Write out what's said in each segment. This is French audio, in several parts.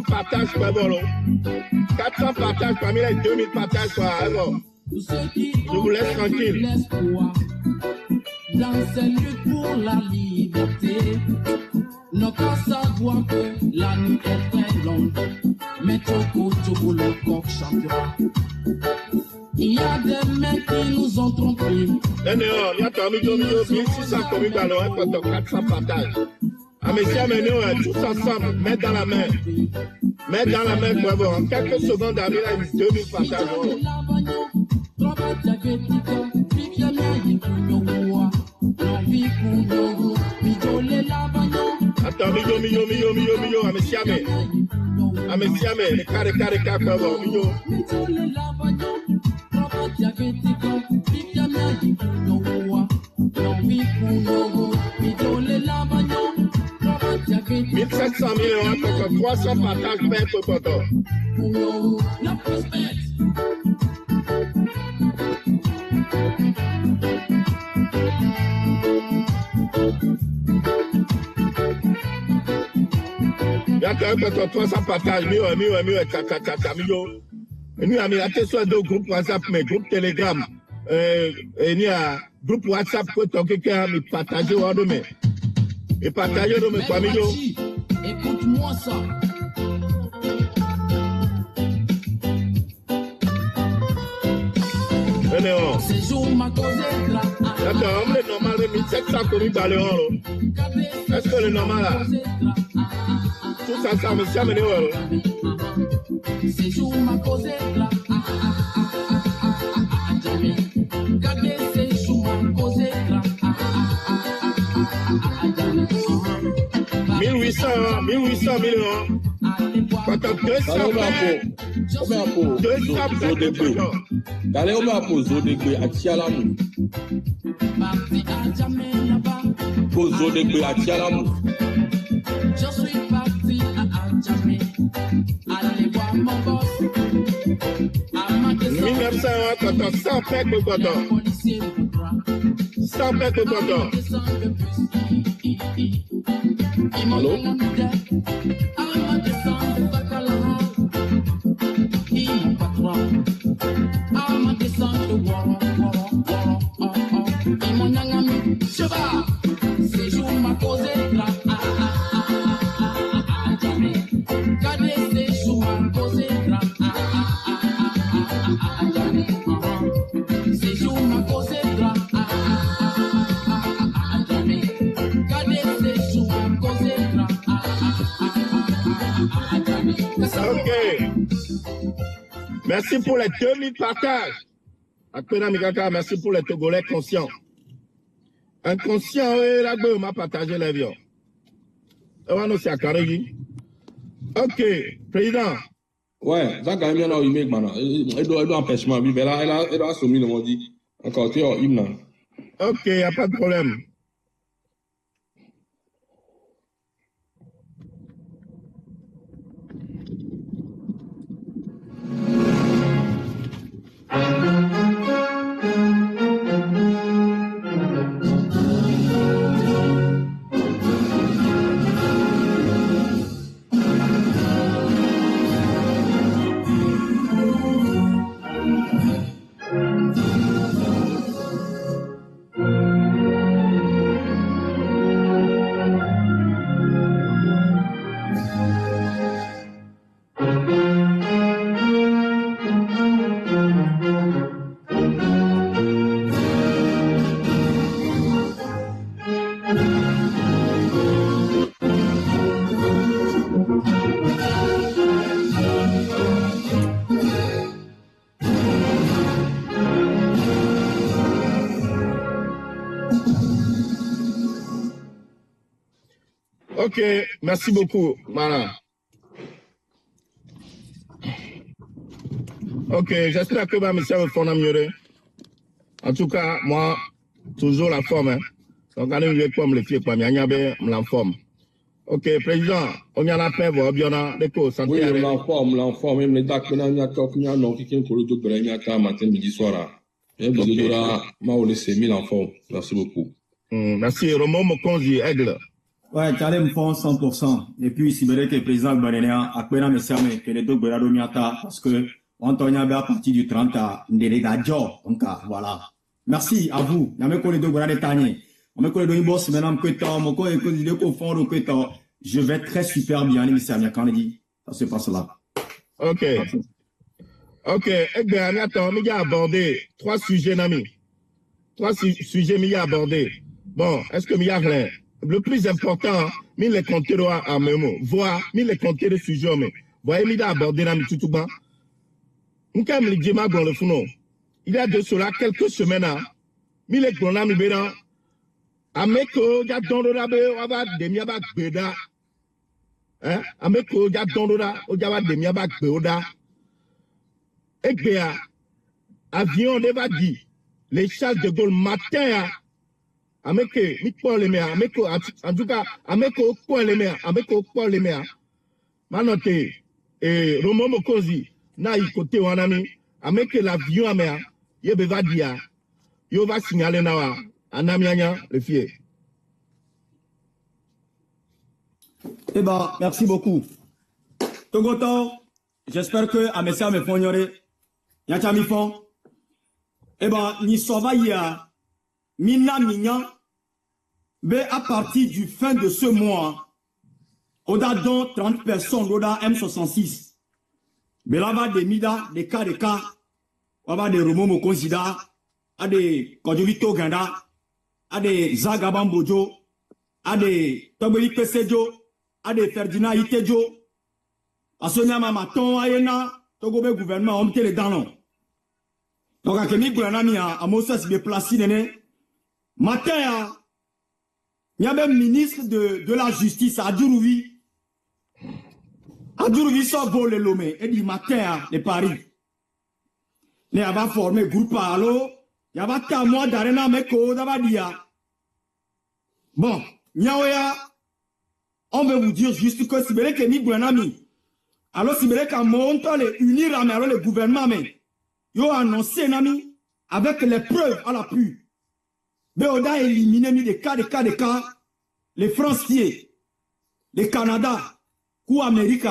partages, quoi, bon. 400 partages parmi les 2000 partages, quoi. Bon. Je vous laisse tranquille. Dans cette lutte pour la liberté, n'a qu'à savoir que la nuit est très longue, mais Toko le coq chantera. Il y a des mecs qui nous ont trompés. Il y a 1600 communes dans le 400 partages. Ah, mais si amenez tous ensemble, mettre dans la main. Mettre dans la main, quoi, bon. En quelques secondes, il y a 2000 partages. Attends, mignon, amesiame, le carré, quoi, bon, mignon. $1,700 millions, 300 partages, 20 potos. Il y a quand même 300 partages, millions, et nous, on a été sur deux groupes WhatsApp, mais groupe Telegram, et il y a groupe WhatsApp que quelqu'un a partagé au demain. Et partagé au demain, quoi, millions. Écoute-moi ça. C'est jour ma cause est là. Attends, le normal de 1700 communes dans le hall. Est-ce que le normal là? Tout ça, ça me semble amené. C'est jour ma cause est là. Regardez, c'est jour ma cause est là. 1800 millions. Quand on 200 D'aller au Mapozo de Gbe à Tialamou. Pozo de Gbe à Tialamou. Je suis parti à Adjamé. Allez voir mon boss. 1900, quand on 100 pèques de coton. 100 pèques de coton. Allô? C'est jour ma cause est là. Regardez, c'est jour ma cause est là. C'est jour ma cause est là. Regardez, c'est jour ma cause est là. Ok. Merci pour les 2000 partages. Merci pour les Togolais conscients. Inconscient, la gueule m'a partagé les vieux. Ok, président. Ouais, ça quand même bien il met maintenant. Elle doit empêchement, mais elle a soumis le mot dit. Encore tu es hymne. Ok, il n'y a pas de problème. Ok, merci beaucoup, Mara. Ok, j'espère que ma mission va faire mieux. En tout cas, moi, toujours la forme. Hein. Donc, on est comme les filles, quoi, mais on est la forme. Ok, président, on y en a fait, vous avez bien des santé. Oui, l'enforme, même les dates, on y a top, on y a non, qui est pour le tout, on y a matin, midi, soir. Et vous avez mis l'enforme. Merci beaucoup. Merci, Romo Mokonzi, Aigle. Ouais, tu allais me faire 100%. Et puis, si vous voulez que le président Gbanénéa a pris mais que les deux Gbérado Miata, parce que on t'en a à partir du 30 à Ndélégadjo. Donc, voilà. Merci à vous. Je vais très super bien, ça se passe là. Ok. Ok. Attends, mais il a abordé 3 sujets, Nami. 3 sujets, mais il a abordé. Bon, est-ce que il y a rien? Le plus important, mais les compter à Memo. Voir, mais les compter de sujets, mais. Voyez, il a abordé Nami Toutouba. Nous, comme le Djema dans le founon. Il y a de cela quelques semaines, mais les grenades, mais bénin. Ameko, ya dondorabe, ava demiaba gbeda. Hein? Ameko, ya dondora, ojava demiaba gbeda. Egbea, avion de va dit, les Charles de Gaulle matin, Ameke, mi point les mers, Ameko, en tout cas, Ameko, point les mers, Ameko, point les mers. Manote, et Romo Mokozi, na y côté wanami, Ameke l'avion à mer, yebe va dire, yo va signaler nawa, anamianya, le fier. Eh ben, merci beaucoup. Togoto, j'espère que Amessia me font ignorer. Yachami font. Eh ben, ni Sovaya, Mina Mignan, mais à partir du fin de ce mois, on a donc 30 personnes, on a M66. Mais là-bas, des Mida, des cas, on va des Romo Mokonsida, à des Kodjovito Ganda, à des Zagabambojo, à des Tobeli Pesejo, à des Ferdinand Itejo, à Sonia Mamaton, Ayena, Togobe gouvernement, on les dans. Donc, à Kemi Goulanami, à Moses déplacé, matin, il y a même ministre de la justice à Djourouvi. À Djourouvi, ça vaut le Lomé, et du matin, de Paris. Il y a formé groupe à l'eau, il y a un mois d'arena, mais qu'on a dit. Bon, Niaoya, on veut vous dire juste que si vous voulez que ni Goulanami, alors si vous voulez qu'à monte les unir, alors le gouvernement, mais ils ont annoncé, Nami, avec les preuves à l'appui. Mais on a éliminé des cas, les Français, les Canada, ou Amérique,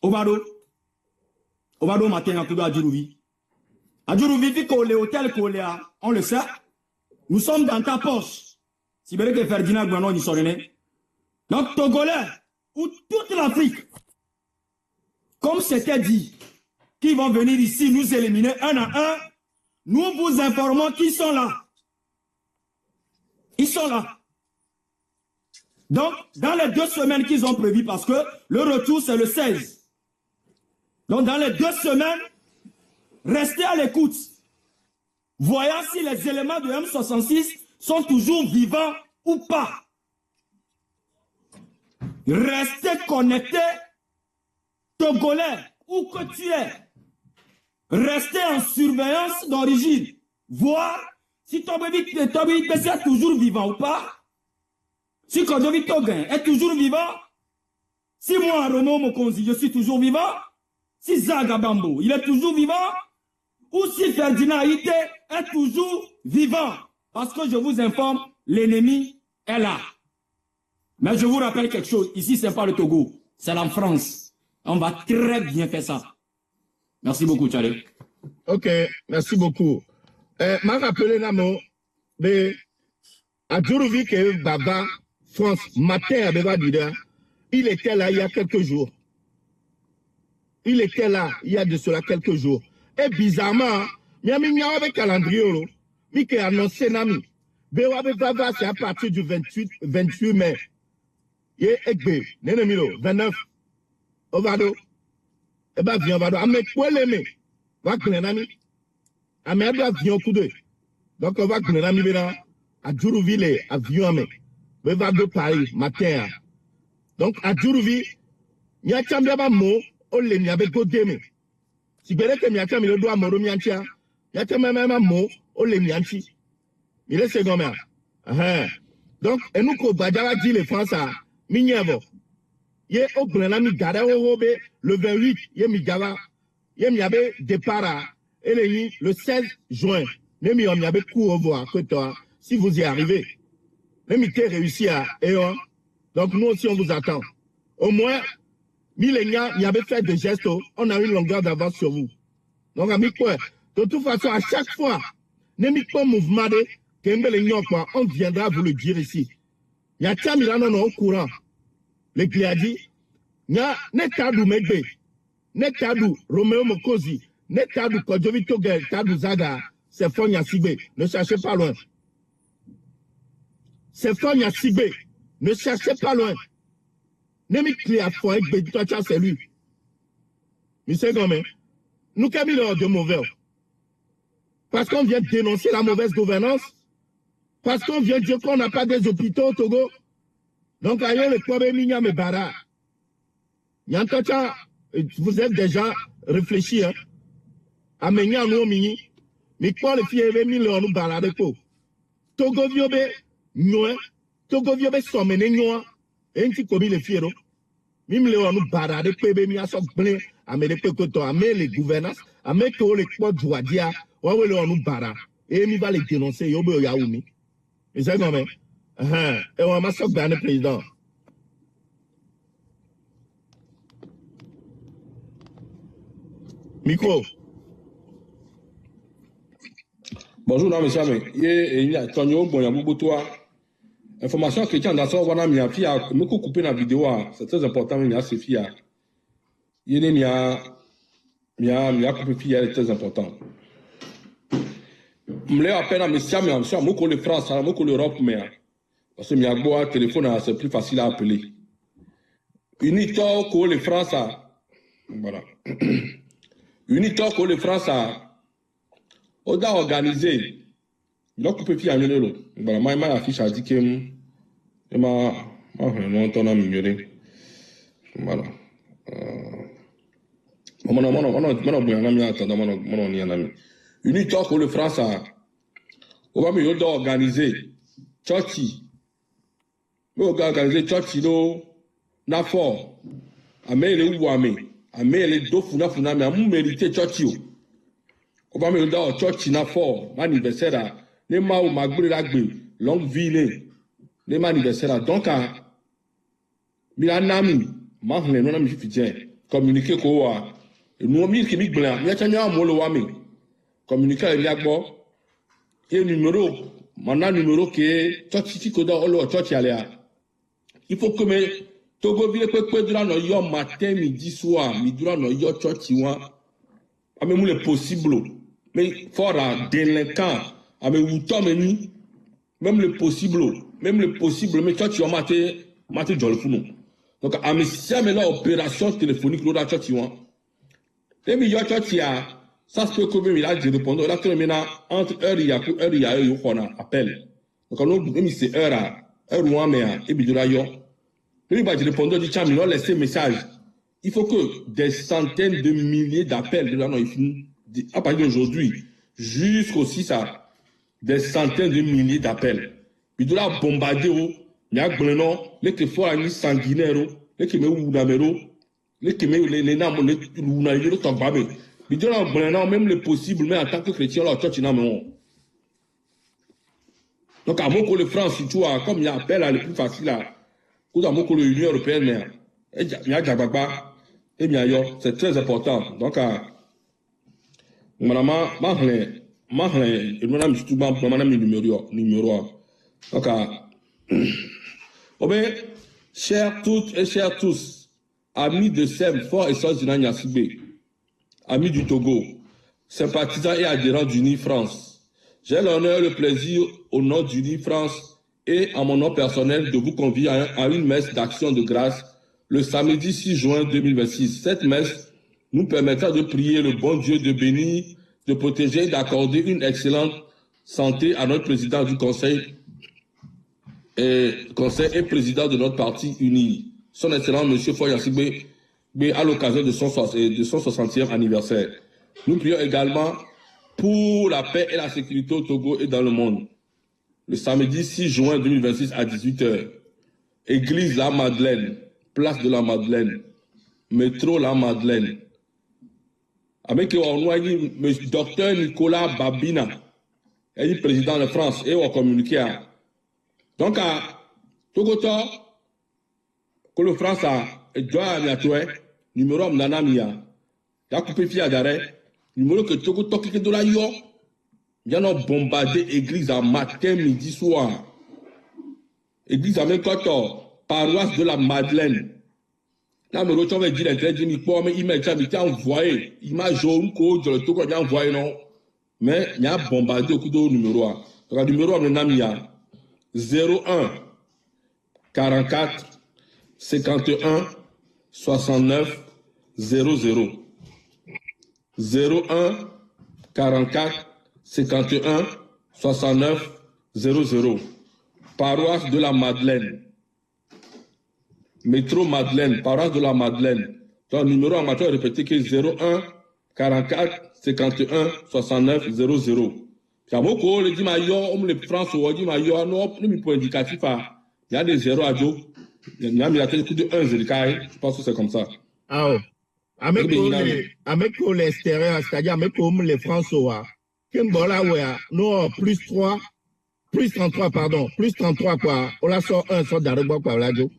Ovado matin, à Kudo à Djourouvi. À Djourouvi, vu qu'on est hôtel, on le sait, nous sommes dans ta poche. Si vous voulez que Ferdinand Gbanon y soit né. Donc, Togolais, ou toute l'Afrique, comme c'était dit, qui vont venir ici nous éliminer un à un, nous vous informons qu'ils sont là. Ils sont là. Donc, dans les 2 semaines qu'ils ont prévues, parce que le retour, c'est le 16. Donc, dans les 2 semaines, restez à l'écoute. Voyons si les éléments de M66 sont toujours vivants ou pas. Restez connectés, Togolais, où que tu es. Restez en surveillance d'origine. Voir si Togobi est toujours vivant ou pas. Si Kodovi Toguin est toujours vivant. Si moi, Romo Mokonzi, je suis toujours vivant. Si Zagabambo, il est toujours vivant. Ou si Ferdinand Ité est toujours vivant. Parce que je vous informe, l'ennemi est là. Mais je vous rappelle quelque chose. Ici, ce n'est pas le Togo. C'est la France. On va très bien faire ça. Merci beaucoup, Charlie. Ok, merci beaucoup. M'a rappelé Namo, mais à Djourouvi que Baba, France, matin à Beba Dida, il était là il y a quelques jours. Il était là il y a de cela quelques jours. Et bizarrement, il y a mis un calendrier, il a annoncé Nami. Beba Baba, c'est à partir du 28 mai. Il est Egbe, Nénémilo, 29. Ovado. Eh bien, viens, Ovado. Amek, quoi l'aimer? Va que Nami. Amek, avion coup de. Donc, on va que Nami, à Djourouville, avion, Amek. Va de Paris, matin. Donc, à Djourouvi, il y a un peu de mots, on les mis avec Godeme. Si vous voulez que il y a un peu de doigt, il y a un peu de mots, on les mis en chi. Il est second. Donc, et nous, qu'on va dire les Français, Mignavo. Il y a au Grenami Gadaobe, le 28, il y a Migava, il y a départ, et le 16 juin, il y a coup au revoir, si vous y arrivez. même il t'a réussi à, donc nous aussi on vous attend. Au moins, millénaires, il y avait fait des gestes, on a une longueur d'avance sur vous. Donc, ami quoi, de toute façon, à chaque fois, n'aimez pas mouvement de, on viendra vous le dire ici. Il y a Tchamilan au courant. Les Gliadi, il y a Netadou Megbe, Netadou Romeo Mokozi, Netadou Kodjovito Gel, Tadou Zaga, c'est Fonya Sibé, ne cherchez pas loin. C'est Fonya Sibé, ne cherchez pas loin. N'aimez pas Fonya Sibé, c'est lui. Monsieur Gomé, nous camillons de mauvais. Parce qu'on vient dénoncer la mauvaise gouvernance, parce qu'on vient dire qu'on n'a pas des hôpitaux au Togo. Donc, ailleurs, le problème, il y a mes barras. Vous êtes déjà réfléchi, hein. À mener à nous, mini. Mais quoi, les filles, les millions, nous barras de peau. Togo viobe, nous, Togo viobe, sommené, nous, et un petit commis les filles, même les nous barras de peau, mais à son plein, à mes pécotos, à mes les gouvernances, à mes que les quoi, Jouadia, ou à nous barras. Et il va les dénoncer, yobo yaoumi. Mais c'est comme et on m'a sorti le président. Micro. Bonjour, monsieur. Il y a Tonio Boyamoubotoa. Information que tu as dans son wana mia fia, me couper la vidéo, c'est très important, mais il y a ce fia. Il y a coupé fia, c'est très important. Je me appelle à monsieur, mais monsieur, moi, le France, moi, l'Europe, mais. Parce que Miagboa, téléphone, c'est plus facile à appeler. Unitor, que les France, voilà. Unitor, que les France, on a organisé. Il a coupé pied à l'eau. Voilà, moi, ma affiche a dit que, ma, on a mieux. Voilà. Unitor, que les France, on va mieux organiser. Churchy. Nous avons organisé Churchilo, Nafo, Amele Ouame, Amele Dofuna Funame, à mon mérité Churchio. On va me dire Church Nafo, anniversaire, les Mao Magbre Lagbe, longue ville, les anniversaire. Donc, Milanami, Mahne, non ami fidien, communiquer quoi, et nous, mille qui blanc, il y a un molo wame, communiquer avec Yagbo, et numéro, maintenant numéro qui est Church Koda Olo, Church Alea. Il faut que mes Togo ville peut durer no yo matin, midi, soir, mi durer no yo church wa. Ame mou le possible. Mais fora délinquant, ame wuto meni, même le possible, mais church wa maté jolfuno. Donc ame si ame la opération téléphonique là church wa. Et mi yo church ya, ça se peut que même il a dit répondre là que maintenant entre heure il y a yo kona appel. Donc on même c'est heure et Bidurayo. Lui, je répondais, dit, tiens, mais non, laissez message. Il faut que des centaines de milliers d'appels, à partir d'aujourd'hui, jusqu'au 6 à des centaines de milliers d'appels. Bidura bombardé, il y a un les qui font un sanguinaire, les qui me ou namero, les qui me les names, les ou tombame. Bidura même le possible, mais en tant que chrétien, là, tu n'as pas. Donc, à mon le France, tu vois, comme il y a appel à le plus facile à, ou dans mon l'Union européenne, il y a Djababa, et bien, c'est très important. Donc, madame, et madame, je suis tout madame, numéro. Donc, chers toutes et chers tous, amis de SEM, Fort et Sœurs du Nanyasibé, amis du Togo, sympathisants et adhérents d'Uni France, j'ai l'honneur et le plaisir, au nom d'Uni France et à mon nom personnel, de vous convier à une messe d'action de grâce le samedi 6 juin 2026. Cette messe nous permettra de prier le bon Dieu, de bénir, de protéger et d'accorder une excellente santé à notre président du conseil et président de notre parti uni, son excellent monsieur Foya Sibé, à l'occasion de son 60e anniversaire. Nous prions également pour la paix et la sécurité au Togo et dans le monde. Le samedi 6 juin 2026 à 18h, Église La Madeleine, Place de la Madeleine, Métro La Madeleine. Avec le docteur Nicolas Babina, président de France, et on communiqué à Donc, à Togoto, que le France a, doit à numéro Mnanamia, la coupé fia d'arrêt, numéro que Togoto qui est de la yo, il y en a bombardé église à matin, midi, soir. Église à Mekoto, paroisse de la Madeleine. Là, me retrouve à dire l'intérêt de Nipo, mais il m'a déjà envoyé. Il m'a jaune, code, le Togo a envoyé, non. Mais il y a bombardé au coup de numéro 1. Donc, le numéro 1, il y a 01 44 51 69 00. 01 44 51 69 00. Paroisse de la Madeleine. Métro Madeleine, paroisse de la Madeleine. Donc, numéro amateur répété que 01 44 51 69 00. Jamoko, le dit maillot, on me le prend sur le dit maillot, non, le point indicatif, il y a des 0 à Joe. Il y a mis la tête de 1 zélicaille. Je pense que c'est comme ça. Ah, oh. Avec l'extérieur, c'est-à-dire avec les François, Kimbola, non, plus 3, plus 33, pardon, plus 33, quoi. On la sort 1, sort d'Arabo, quoi, là, Joe.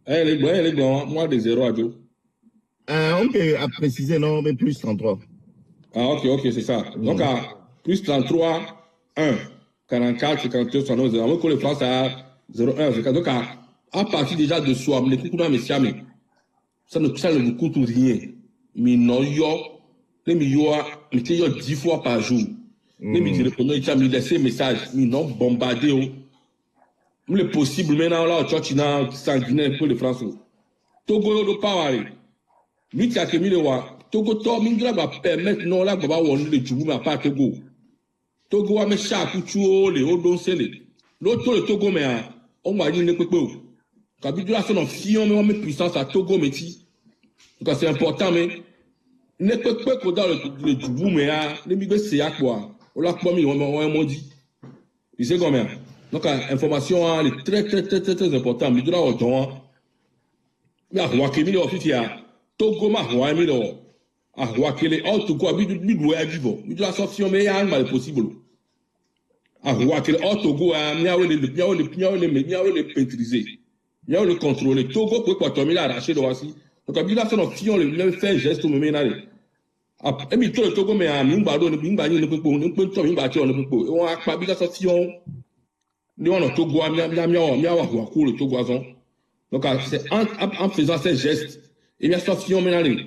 Elle est bon, moi, des 0 à Joe. On peut préciser, non, mais plus 33. Ah, ok, c'est ça. Donc, à plus 33, 1, 44, 52, 69, 0. Avec les Français, à 0, 1, 0. Donc, à partir déjà de soi, les coups dans mes siames, ça ne vous coûte rien. Mais non, les millions, mais 10 fois par jour. Les millions de répondants, ils ont laissé message, ils n'ont bombardé. Le possible, maintenant, là, tu as sanguinaire pour les Français. Togo, le power. Lui, tu as que mis Togo, toi, Mindra va permettre, non, là, va voir le Togo, mais pas Togo. Togo, mais chaque coup, les hauts l'autre, le Togo, mais on va dire, ne peut pas. Quand tu as son fion, mais on met puissance à Togo, mais donc, c'est important, mais ne peut pas que dans le Togo, mais les migrants, c'est à quoi? On l'a pas mis, on dit. Tu sais combien? Donc, l'information est très importante. Mais là, on mais à Wakemi, il y a Togo, ma Wakemi, à Wakele, en tout cas, il doit être vivant. Il doit sortir, mais il y a un possible. À Wakele, en Togo, il y a le pétriser. Il y a le contrôler. Togo, pour quoi, Tommy l'a arraché de voici. Donc, il a fait un fion, le même fait geste au moment là. Et puis, tout le Togo, mais à Mimbado, ne peut pas, ne peut pas, ne peut pas. On a pas bien sa fion. Nous, on a Togo, le Togo. Donc, c'est en faisant ces gestes, il y a sorti un ménage.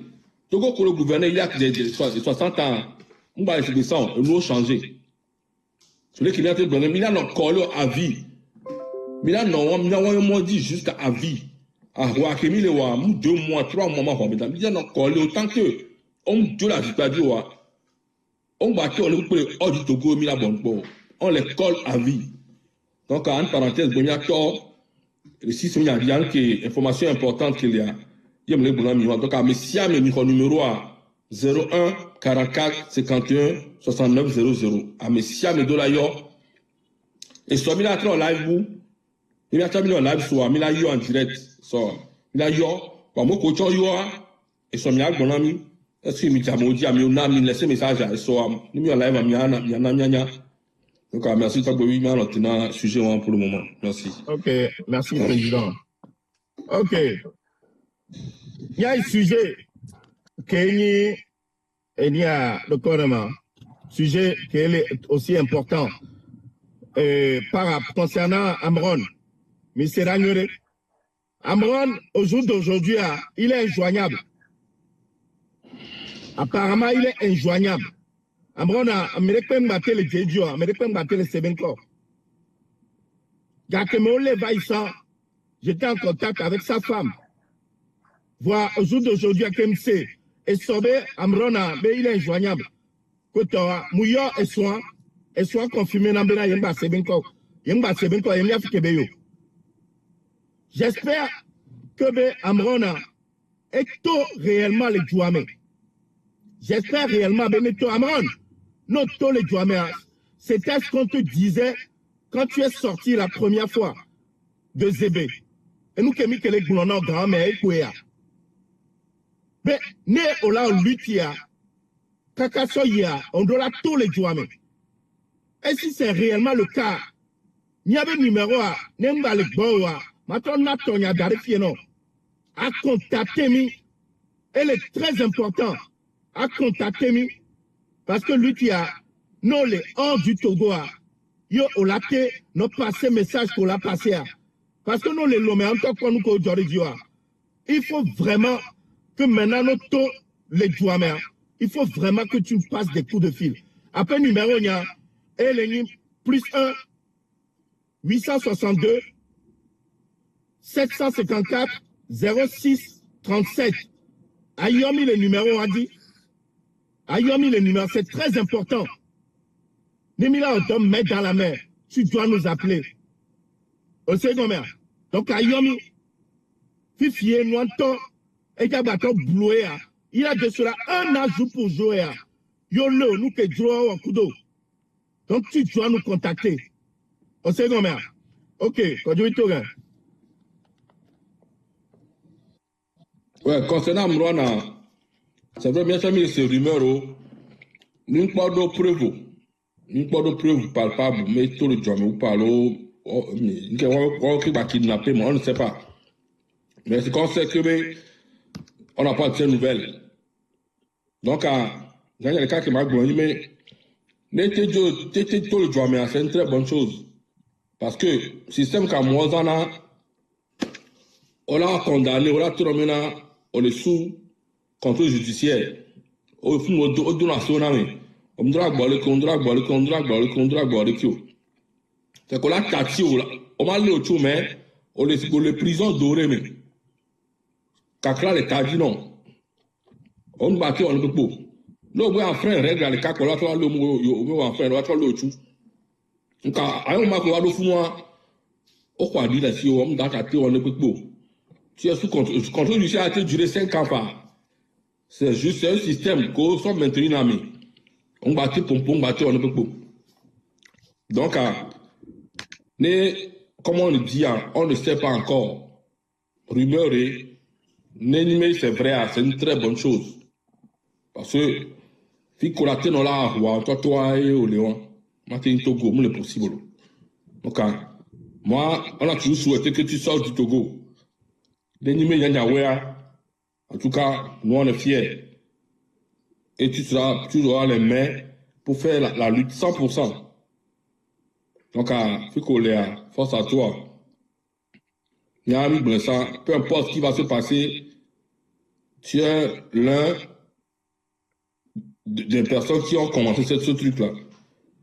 Togo, que le gouverneur, il y a 60 ans, on va se descendre, nous avons changé. Celui qui vient de donner, il y a encore à vie. Il y a un dit jusqu'à vie. À Roakemi, le wa, 2 mois, 3 mois, il y a encore autant que, on de la dictature, on va on le hors du Togo, on les colle à vie. Donc, en parenthèse, il y a tort. Ici, il y a bien que information importante qu'il y a. Il y a le bon donc, à Messia, mais numéro 01 44 51 69 00. À Messia, mais de la yo. Et soit mis en live, il y a mis en live, soit mis en direct. So, il y a yo, pour moi, coach yo, et soit mis en bon ami. Est-ce que mi a mis laissé message à soit mis en live à miana. Donc, merci, Faboui, mais on a sujet pour le moment. Merci. Ok, merci, Président. Ok. Il y a un sujet qui est le gouvernement, sujet qui est aussi important concernant Amron. Mais c'est Ragnore. Amron, au jour d'aujourd'hui, il est injoignable. Apparemment, il est injoignable. Amrona, Américain battait le Djedjo, Américain battait le Sebenko. Gakemole Vaïssa, j'étais en contact avec sa femme. Voir au jour d'aujourd'hui à KMC, et sauver Amrona, mais il est injoignable. Kotoa, Mouyo et soin confirmé dans Bena Yemba Sebenko. Yemba Sebenko, Yemia Fikebeyo. J'espère que Amrona est réellement le Djouame. J'espère réellement que Amron. Non, tous les Djouaméas, c'était ce qu'on te disait quand tu es sorti la première fois de Zébé. Et nous, qui avons mis que les goulons grand-mère, mais, né au la lutia, kakasoya, on doit tous les Djouamés. Et si c'est réellement le cas, n'y avait numéro à n'embale boa maintenant n'atonia d'arrifieno à contacter mi elle est très important à contacter mi parce que lui qui a non les hors du Togo yo olate no passer message qu'on l'a passé parce que nous les lomé en tant qu'on nous aujourd'hui il faut vraiment que maintenant nous tous les joueurs il faut vraiment que tu passes des coups de fil après numéro il y a plus 1 862 754 06 37 ayomi le numéro a dit ayomi le numéro c'est très important. Nimila on te met dans la mer, tu dois nous appeler. Au second donc ayomi fifier nous entend et bateau bloué il a de cela un ajout pour jouer yo le nous que jouer au kudo. Donc tu dois nous contacter. Au second ok, quand tu es ouais, concernant Mrona, c'est vrai, bien sûr, c'est rumeur, nous pas de preuves. Nous pas de preuves palpables, mais tout le temps, nous parlons, on va kidnapper, mais on ne sait pas. Mais c'est qu'on sait que, on n'a pas de ces nouvelles. Donc, il y a quelqu'un qui m'a dit, mais, n'était tout le temps, mais c'est une très bonne chose. Parce que, système comme moi, on l'a condamné, on l'a tout remis on est sous contrôle judiciaire. On fait on doit on doit c'est qu'on a tati on m'a le tout mais on les prisons dorées mais kakla les tadi non on battait on ne peut pas non ouais un frère règle les cas qu'on a toi le mot un frère on va le tout donc à un moment qu'on va le fou moi au quoi dit là si on doit tati on ne peut pas tu es sous contrôle judiciaire a été duré 5 ans pas. C'est juste un système qu'on soit maintenu dans la main. On bâtit on bâtit, on ne peut pas. Donc, comme on le dit, on ne sait pas encore. Rumeur mais c'est vrai, c'est une très bonne chose. Parce que, si on a été dans la roi, toi et au Léon, maintenant, Togo, c'est possible. Donc, moi, on a toujours souhaité que tu sortes du Togo. L'ennemi, il y a en tout cas, nous on est fiers. Et tu auras les mains pour faire la lutte 100%. Donc, Fikoléa, force à toi. Nyami Bressan, peu importe ce qui va se passer, tu es l'un des personnes qui ont commencé ce truc-là.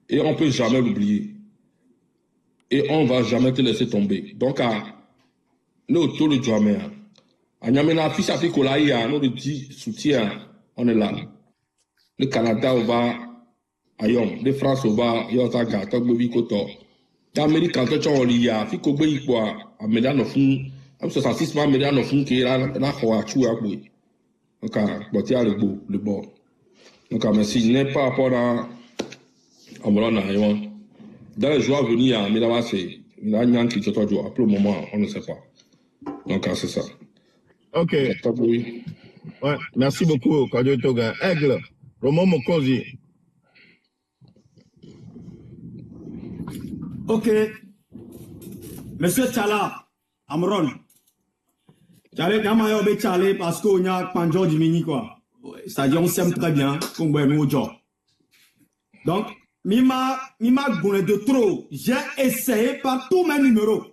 Et on ne peut jamais l'oublier. Et on ne va jamais te laisser tomber. Donc, nous, tout le jamais. Anyamena fils à Fikolaïa, nous le dit soutien, on est là. Le Canada au bas, ayon, le France au bas, Yozaga, Togbobi Koto. L'Amérique, quand tu as l'IA, Fikobé, quoi, à Médan of Fou, à 66 mois, Médan of Fou, qui est là, la Hoachou, à Bouy. Donc, il y a le bon. Donc, merci, je n'ai pas rapport à Amorana, ayon. Dans les jours à venir, Médan, c'est, il y a un qui te doit jouer. Pour le moment, on ne sait pas. Donc, c'est ça. Ok. Ouais, merci beaucoup, Kadio Toga. Aigle, Romo Mokozi. Ok. Monsieur Tchala, Amron. Tchala, Namayo be Tchala parce qu'on y a Panjo Jimini, quoi. C'est-à-dire, on s'aime très bien, qu'on boit nos gens. Donc, Mima Gouné de trop. J'ai essayé par tous mes numéros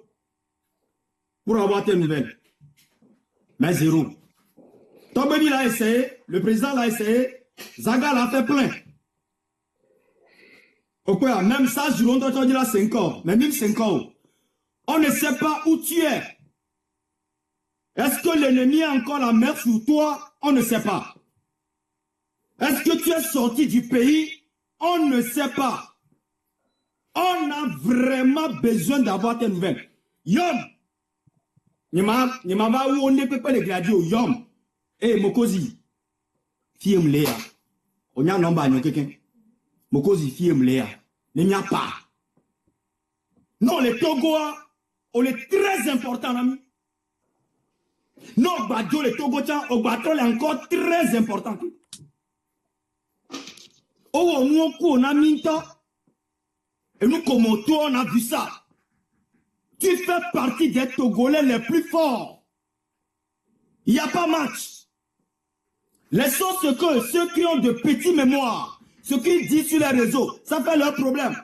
pour avoir tes nouvelles. Mais zéro. Tobeni l'a essayé, le président l'a essayé, Zaga l'a fait plein. Pourquoi même ça, je l'ai entendu là 5 ans, mais même 5 ans. On ne sait pas où tu es. Est-ce que l'ennemi a encore la main sur toi? On ne sait pas. Est-ce que tu es sorti du pays? On ne sait pas. On a vraiment besoin d'avoir tes nouvelles. Yom! Nyama où on ne peut pas les graduer au Yom. Eh, Mokozi. Fiem Léa. On y a un nombre à quelqu'un. Mokozi, Fiem Léa. Il n'y a pas. Non, les Togois, on est très important, ami. Non, Badjo, les Togotiens, au bateau, est encore très important. Oh, on a mis temps. Et nous, comme on a vu ça. Tu fais partie des Togolais les plus forts. Il n'y a pas match. Laissons ce que ceux qui ont de petites mémoires, ce qu'ils disent sur les réseaux, ça fait leur problème.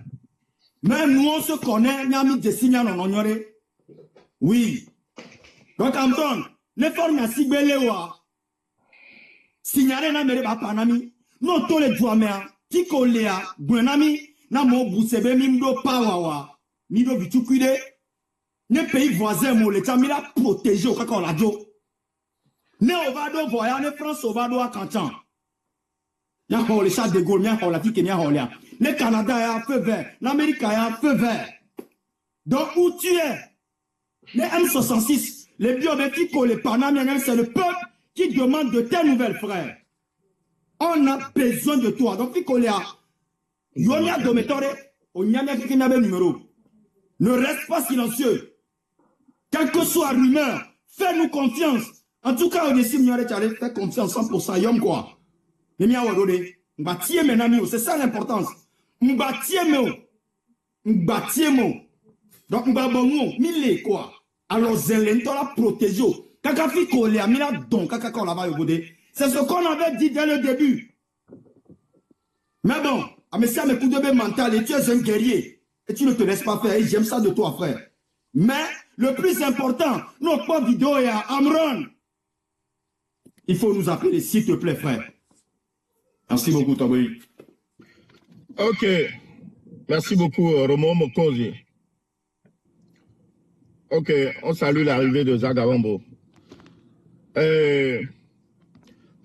Mais nous, on se connaît, nous avons mis des signaux en ignoré. Oui. Donc, Amton, les formes à Sibelewa, signalé na mere panami, non tous les douamers, qui colléa, Gwenami, na mo bousebe mimdo pawawa, mido bitukuide, ne pays voisins mo l'État mira protégé au kakao la jo. Ne ovado voya, ne France ovado à Canton. Y'a pas le chat de Gaulle, y'a pas la tique, y'a pas la. Le Canada a feu vert, l'Amérique a feu vert. Donc où tu es? Les M66, les biométriques, les Panamiens, c'est le peuple qui demande de tes nouvelles, frères. On a besoin de toi. Donc, il y a Yonia Dometore, Onyamia Kikinabe numéro. Ne reste pas silencieux. Quelle que soit rumeur, fais-nous confiance. En tout cas, on est si fais confiance 100%. Yom quoi. C'est ça l'importance. Donc, mille quoi. Alors, Zelento la protégé. C'est ce qu'on avait dit dès le début. Mais bon, Amessia me coup de mental et tu es un guerrier. Et tu ne te laisses pas faire. Et j'aime ça de toi, frère. Mais le plus important, notre pas vidéo est à Amron. Il faut nous appeler, s'il te plaît, frère. Merci beaucoup, Taboui. Ok. Merci beaucoup, Romo Mokosi. Ok, on salue l'arrivée de Zagabambo.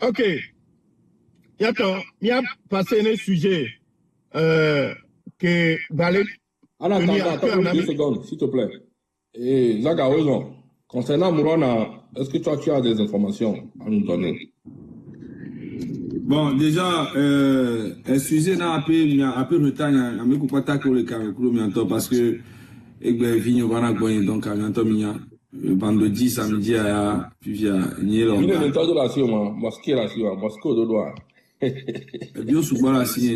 Ok. Attends, il y a passé un sujet que Balé. Attends, 2 secondes, s'il te plaît. Et Zaga, concernant Mourana, est-ce que toi, tu as des informations à nous donner? Bon, déjà, sujet n'a un peu retard, il y a un peu de contact avec le Cameroun, parce que donc vendredi, samedi, puis il y a bien souvent là, si en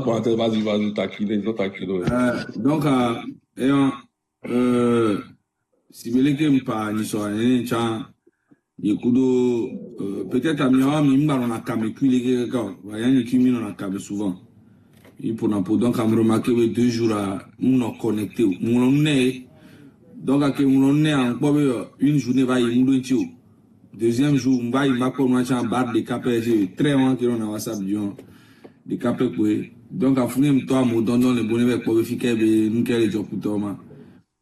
parenthèse, vas-y, taquiner. Donc, si vous voulez que je parle, peut-être à Miram, il m'a on a camé les gars, voyez, il on a camé souvent. Et pour donc, à me remarquer 2 jours à nous connecter, donc, à que nous est encore une journée, va y mourir. Deuxième jour, on va y marquer un bar de capé, très loin que l'on a WhatsApp, de capé, donc, à finir, toi, me donnant le bonnet pour vérifier que nous, quel est le job pour toi,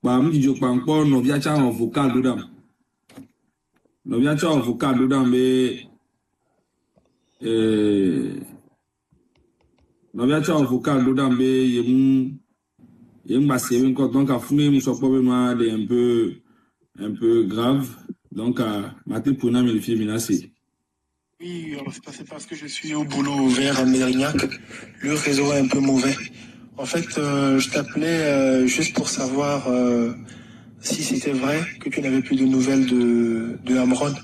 bah, me dit, pas encore, nous, via un vocal dedans. Nous, via un vocal dedans, mais, nous avons un vocal dedans, mais il y a donc à fouiller mon problème un peu grave. Donc à mater pour nous les filles menacées. Oui, c'est parce que je suis au boulot vers Mérignac. Le réseau est un peu mauvais. En fait, je t'appelais juste pour savoir si c'était vrai que tu n'avais plus de nouvelles de Amron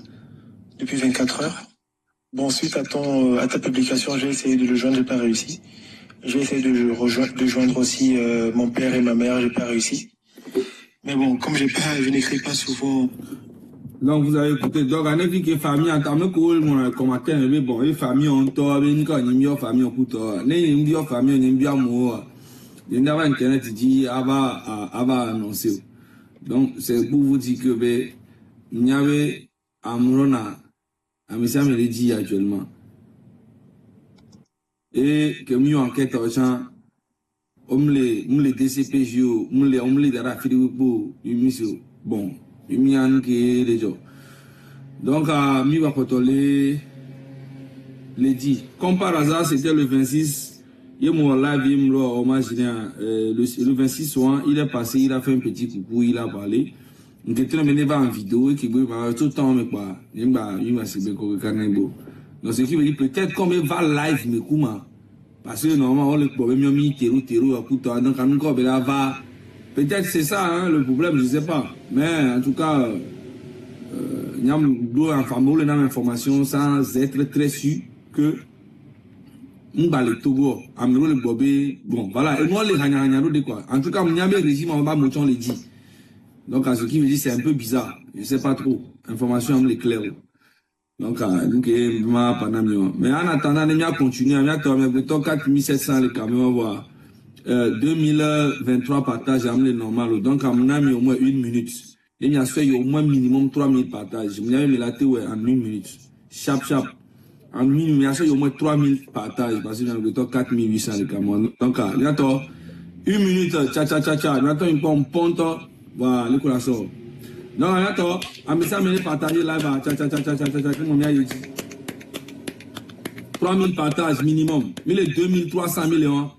depuis 24 heures. Bon, suite à ta publication, j'ai essayé de le joindre, j'ai pas réussi. J'ai essayé de joindre aussi mon père et ma mère, j'ai pas réussi. Mais bon, comme je n'écris pas souvent. Donc vous avez écouté, donc on a vu que famille en tant que mon commentaire, mais bon, les familles ont tort, mais nous quand on y a famille on peut tort, les famille on aime bien moi, il y a internet dit va annoncer. Donc c'est pour vous dire que il y avait Amrona, Amessia me l'a dit actuellement. Et que nous enquête au champ, on les DCPJ, on les dara pour émission. Bon, émission qui est déjà. Donc à mi va contrôler les dit. Comme par hasard, c'était le 26. Il mon live, il me hommage le 26 soir, il est passé, il a fait un petit coucou, il a parlé. On était mené en vidéo et qui va tout le temps mais quoi, il va se bécorer. Donc, ce qui veut dire peut-être comme il va live, mais comment? Parce que normalement, on le problème, mis terreau, à coup, donc, à nous, va. Peut-être c'est ça, hein, le problème, je ne sais pas. Mais, en tout cas, il y a une information sans être très sûr que le Togo, amelo le bobé, bon, voilà, et moi les ragnagnanou de quoi. En tout cas, mon régime, on va moton les dit. Donc, à ce qui me dit, c'est un peu bizarre. Je sais pas trop. Information, on l'éclaire. Donc, mais en attendant, on a continué, on a tombé 4700 les camions, voir. 2023 partages, j'ai normal. Donc, on a mis au moins 1 minute. Il y a au moins minimum 3000 partages. Je me la en 1 minute. Chap. En 1 minute, il y a au moins 3000 partages. Parce que j'ai 4800 les camions. Donc, il y a 1 minute, tcha. Il y a une pompe, voilà, les collations. Donc, il y a un message partagé là-bas, tcha, comme on a dit. 3000 partages minimum. Mais les 2300 millions.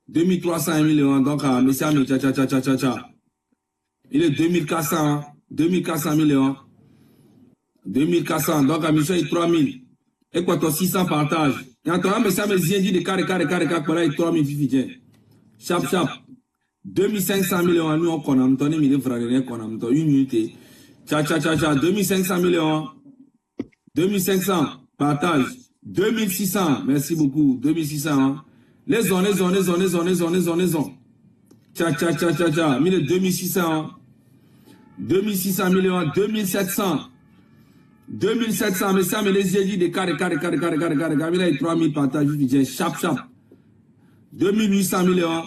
2300 millions, donc, message, tcha. Il est 2400 millions. 2400, donc, mission est 3000. Et quoi, 600 partages. Et en temps, message, dit de carré, pour là, 3000 fifidien. Chap. 2500 millions, nous, on a donné, mais les frères, on a donné une unité. Tcha. 2500 millions. 2500 partages. 2600, merci beaucoup. 2600, Les zones. Tcha. 2600. 2600 millions. 2700. 2700, mais ça, mais les yeux de carré. Il a 3000 partages, chap. 2800 millions.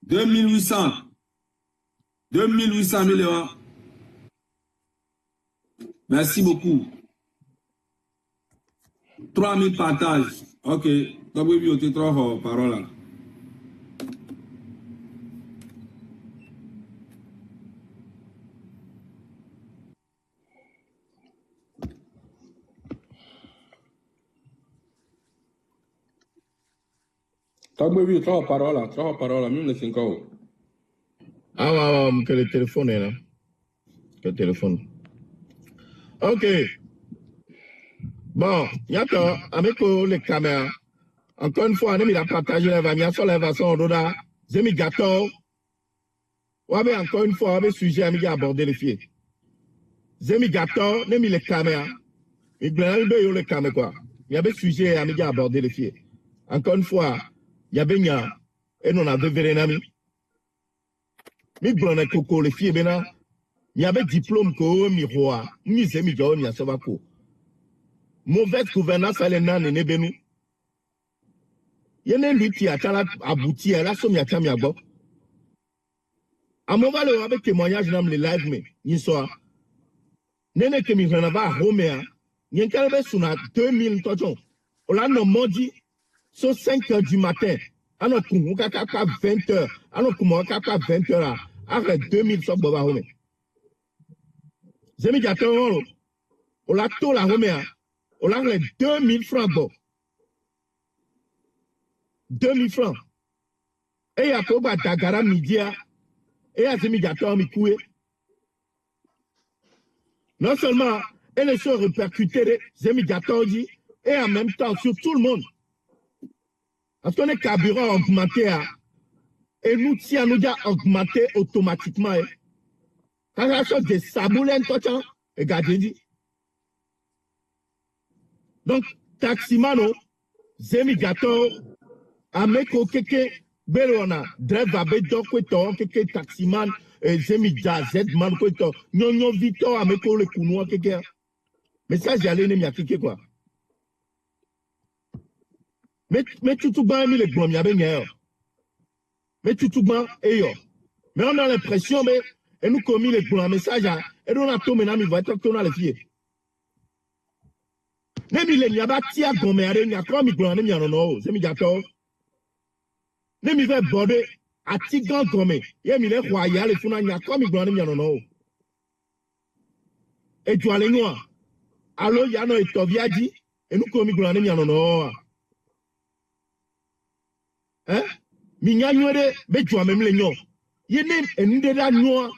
2800 millions. Merci beaucoup. 3000 partages. Ok. Donc, oui, on te trouve parole. Donc, oui, on trouve parole, même les 5 ans. Ah, que le téléphone est là. Que le téléphone. Ok. Bon, y'a avec les caméras. Encore une fois, on a partagé l'information au Doda. J'ai mis gâteau. Ouais, encore une fois, on a sujet à aborder les filles. J'ai mis gâteau, on a mis les caméras. Il y a les caméras, quoi. Il y avait sujet à aborder les filles. Encore une fois, il y avait Nia, et nous avons des amis. Mais bon, coco, les filles, maintenant, il y avait diplôme, miroir, ni zemi, ni à Savako. Mauvaise gouvernance, elle est nan, et nebenu. Il y a un lui qui a abouti à la somme, à Tamiago. À mon val, avec témoignage, dans les live, mais, il soit. Nene, que mi renava à Roméa, il y a un calme sur 2000 tonton. On l'a nommé, sur 5 heures du matin. À notre coup, on a 20 heures. À notre coup, on a 20 heures là. Avec 2000 sur Boba Romé. J'ai mis gâteau, on l'a tout la Roméa. On a 2000 francs, bon. 2000 francs. Et il y a quoi, Dagara Midia. Et il y a mis gâteau, Mikoué. Non seulement, elles sont répercutées, j'ai mis gâteau, et en même temps, sur tout le monde. Parce qu'on est carburant augmenté, et nous, si on nous a augmenté automatiquement, quand on a chose de saboulènes, et regardez. Donc, taximano, zemi gâteau, ameko keke, belona, drive abe dokweto, keke taximan, zemi jazet man kweto, nyonyo vito, ameko le kounoua keke. Mais ça, j'y allais, n'y a keke quoi. Mais tout ban mis les blons, y avait rien. Mais tout ban, et yo. Mais on a l'impression, mais, et nous commis les blons, message, et nous on a tout maintenant, il va être qu'on a les filles. Même il n'y a pas de tia gomme, il n'y a pas de blond, il n'y a non, c'est mi gâteau. Même il va border à tigan gomme, il y a mis les royales, il n'y a pas de blond, il n'y a non. Et tu as les noirs. Alors, il y a un étoviadi, et nous commis blond, il n'y a non. Hein? Mignonne, mais tu as même les noms. Il y a même un de la noix,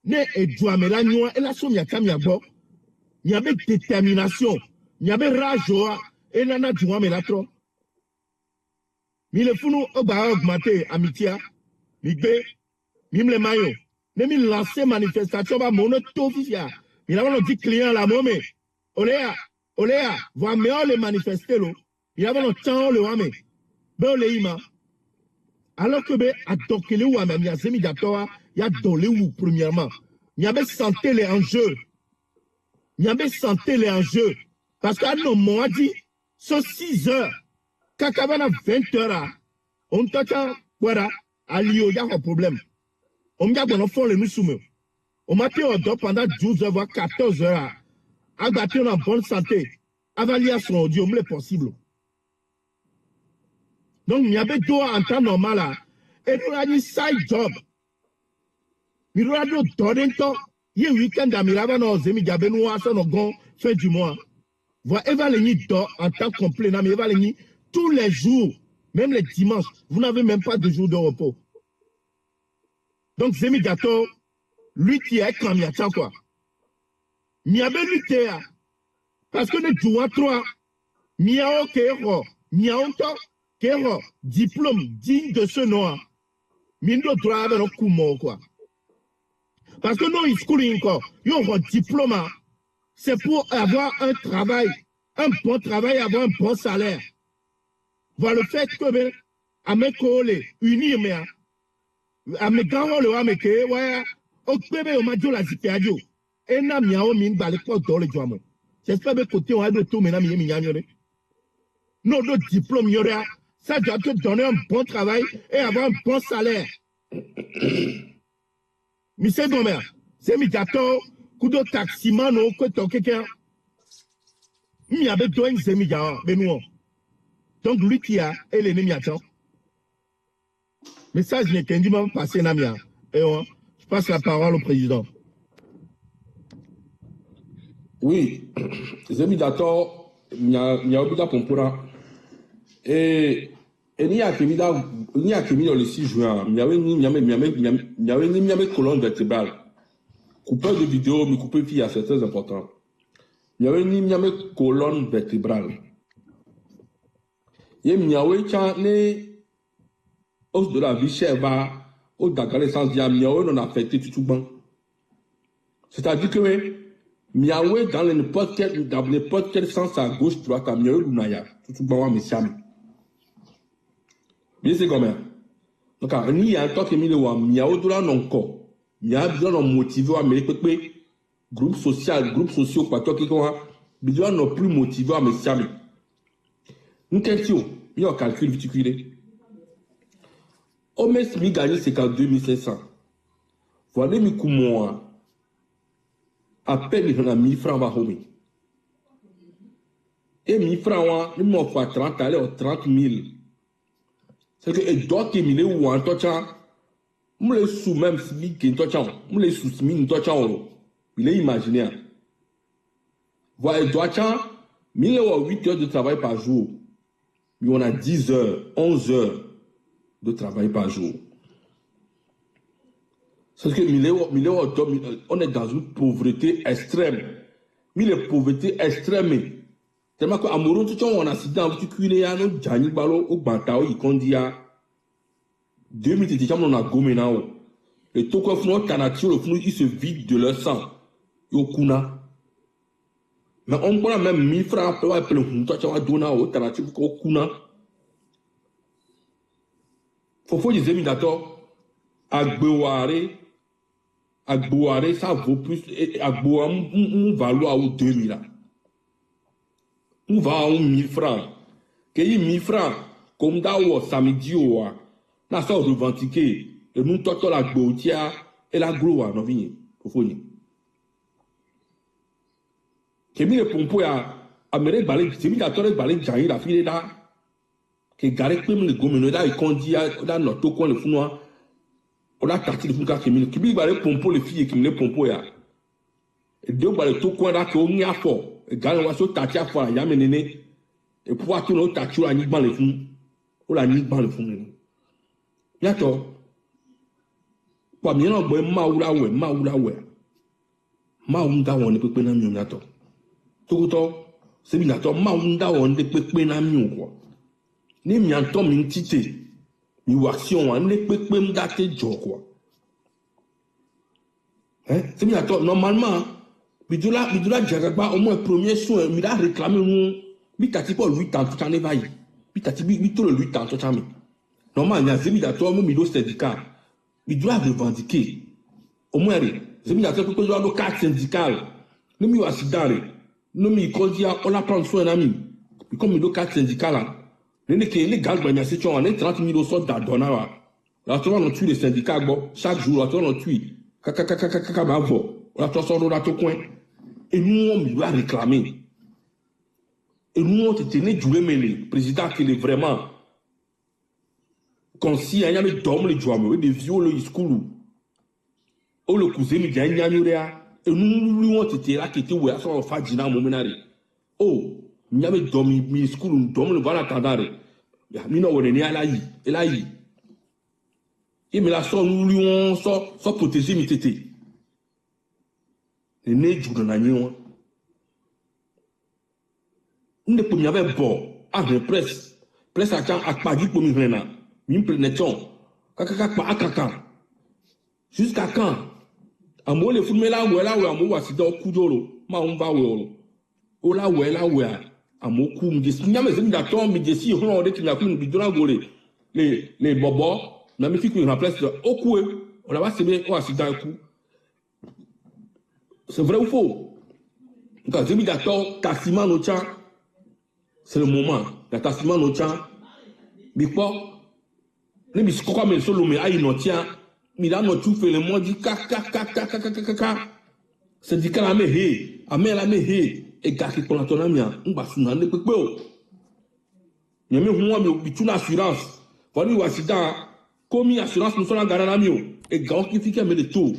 né et tu as la noix, et la somme, il y a Kamiabo. Il y avait détermination. Il y avait rage, et nana du mais la trop. Mais le fou nous a augmenté, amitié, migbe, mime les maillots. Mais il lancé manifestation, mon autofisia. Il a dit client la momé. Oléa, voir meilleur les manifester, Il y a un temps le wame. Ben le ima. Alors que ben à dokele ou même il y a semi d'atoa, il y a dolé ou premièrement. Il y avait santé les enjeux. Il y avait santé les enjeux. Parce qu'à nos moments dit, ce 6 heures, kakabana 20 heures, on t'attend, voilà, à l'io, il y a un problème. On m'a dit, on fait le nous soumet. On m'a dit, on dort pendant 12 heures, voire 14 heures, à bâtir en bonne santé. Avant l'IA son audio, mais possible. Donc, il y avait deux en temps normal, là. Et nous avons dit side job. Nous avons dit, Dorento, il y a un week-end à Mirava, nous avons dit, nous avons fin du mois. Voilà, Eva Léni dort en temps complet, mais Eva Léni, tous les jours, même les dimanches, vous n'avez même pas de jour de repos. Donc, Zemi Gato, lui qui est comme il y a ça, quoi. Il y a bien lutté, parce que nous jouons trois, Miao Kero, Miao Kero, diplôme digne de ce nom, Mindo droit avec un coup mort, quoi. Parce que nous, schooling, quoi, ils ont un diplôme, c'est pour avoir un travail, un bon travail, avoir un bon salaire. Voilà le fait que, à mes collègues, unir, mais, à mes grands, le américain, ouais, au bébé, on m'a dit la zipéadio. Et n'a miao min balekwa dans le diamant. J'espère que côté, on a de tout, mais n'a miao. Nos deux diplômes, il y aura, ça doit te donner un bon travail et avoir un bon salaire. Monsieur Gomer, c'est mi gâteau. Kudo taximan ou que quelqu'un. Il y avait deux ennemis, Benoît. Donc lui qui a, et l'ennemi attend. Message n'est qu'un dimanche passé, Namia. Et je passe la parole au président. Oui, les amis d'accord, il y a oublié pour pourra. Et il y a qui le 6 juin, il y avait une colonne vertébrale. Coupeur de vidéo, mais couper fille, c'est très important. Il y avait une colonne vertébrale. Il y avait une hausse de la vie chère, au Dakar, il y a une affecté tout bon. C'est-à-dire que, il y avait dans n'importe quel sens à gauche, droite, il y a une tout bon, mais c'est bien, c'est comme ça. Donc, il y a un temps qui est mis le wam, il y a au-delà non corps. Il y a besoin de motiver à me groupe social, groupe social, quoi, toi qui quoi, besoin de plus motiver à me samer. Une question, il y a un calcul viticulaire. Au moins, si je gagne 52 500, voilà, mais comment, à peine, il y a 1000 francs, va homer. Et 1000 francs, il m'offre à 30, allez, 30 000. C'est que, et d'autres qui m'ont ou en tout cas, je les sous même si je les sous il est imaginaire. Voilà, doit 8 heures de travail par jour. Mais on a 10 heures, 11 heures de travail par jour. C'est que on est dans une pauvreté extrême. Mais la pauvreté extrême. Tellement que amoureux tout on a accident avec cuire à nos jani balo au bantao il condia 2000 on a gommé nao et tout quoi fnou tanatio le fnou il se vide de leur sang au kuna mais on prend même 1000 francs pour appeler le toi tu vas donner au tanatio au kuna faut des amis d'accord agboare ça vaut plus agboa on valoir au 2000 là. On va à 1000 francs. Que 1000 francs, comme d'ailleurs samedi, on a ça revendiqué. Et nous, tout la gautia et la gloire, nous venons. Que mi le pompo ya, amere balé, c'est mi la torre balé, j'ai la fille là. Que garé comme le gomme, là, il conduit à notre coin le founoir. On a tâté le founoir qui mi balé pompo le fille qui me le pompo ya. Et deux balé tout coin là, qu'on y a fort. Et garé on va tâter à fort, il y a mené. Et pouvoir tout le tâter à niquer le fond. Ou la niquer le fond. Yato. Kwa bien on boit maoula ouais. Maounda on ne peut pas n'amier yato. Tout c'est bien yato maounda on ne peut pas n'amier quoi. Ni mianto mintité. Ni action on ne peut pas m'dater jo quoi. Hein? C'est bien yato normalement. Bidula jagaba au moins premier soin, il a réclamé nous. bitati pour 8 ans tout en évaillé bitati bito le 8 ans tout en normalement il y a zemi d'attendre même le syndicat il doit revendiquer au moins zemi d'attendre pour que le cadre syndical nous mi accident nous mi condia on la prendre soin ami comme le cadre syndical là les que les gars ben c'est on est 30 000 sortes d'adonna là tout on tue les syndicats bon chaque jour là on tue kaka bavo on a tout sort dans tout coin et nous on doit réclamer. Et nous, on était né du le président qui est vraiment conscient, il y a des hommes, les joueurs, des vieux, les schools, ou le cousin, il y a une et nous, on était là, qui était où, à son fait, dîner, mon ménage. Oh, il y a des hommes, les schools, les hommes, le voilà, attendez. Il y a une heure, il y a là, et là, et mais là, nous, on sort protéger, mais t'étais. Les nez, du grenadier, ne peut y avoir bon à la presse à quand à pas dit pour m'y rena m'y prenons kaka jusqu'à quand à moi les fous mais là où à moi c'est dans coup d'eau ma on va où là à moi coup me dit n'y a mais d'accord me dit si on est qui n'a plus de la volée les bobos n'a mis qu'il remplace au coup on va se bien au accident coup c'est vrai ou faux quand j'ai mis d'accord quasiment au champ. C'est le moment. L'attachement au tien. Mais pas. Les biscots, mais solo, mais aïe, non, tiens. Mais là, non, tout fait le monde dit kaka. C'est dit qu'elle a mis hé. A mis la mis hé. Et gars qui pour la tonne, on va s'en aller pour peu. Il y a même moi, mais tout l'assurance. Voilà, ou accident. Comme assurance, nous sommes en garant la mieux. Et gars qui fait mais le tout.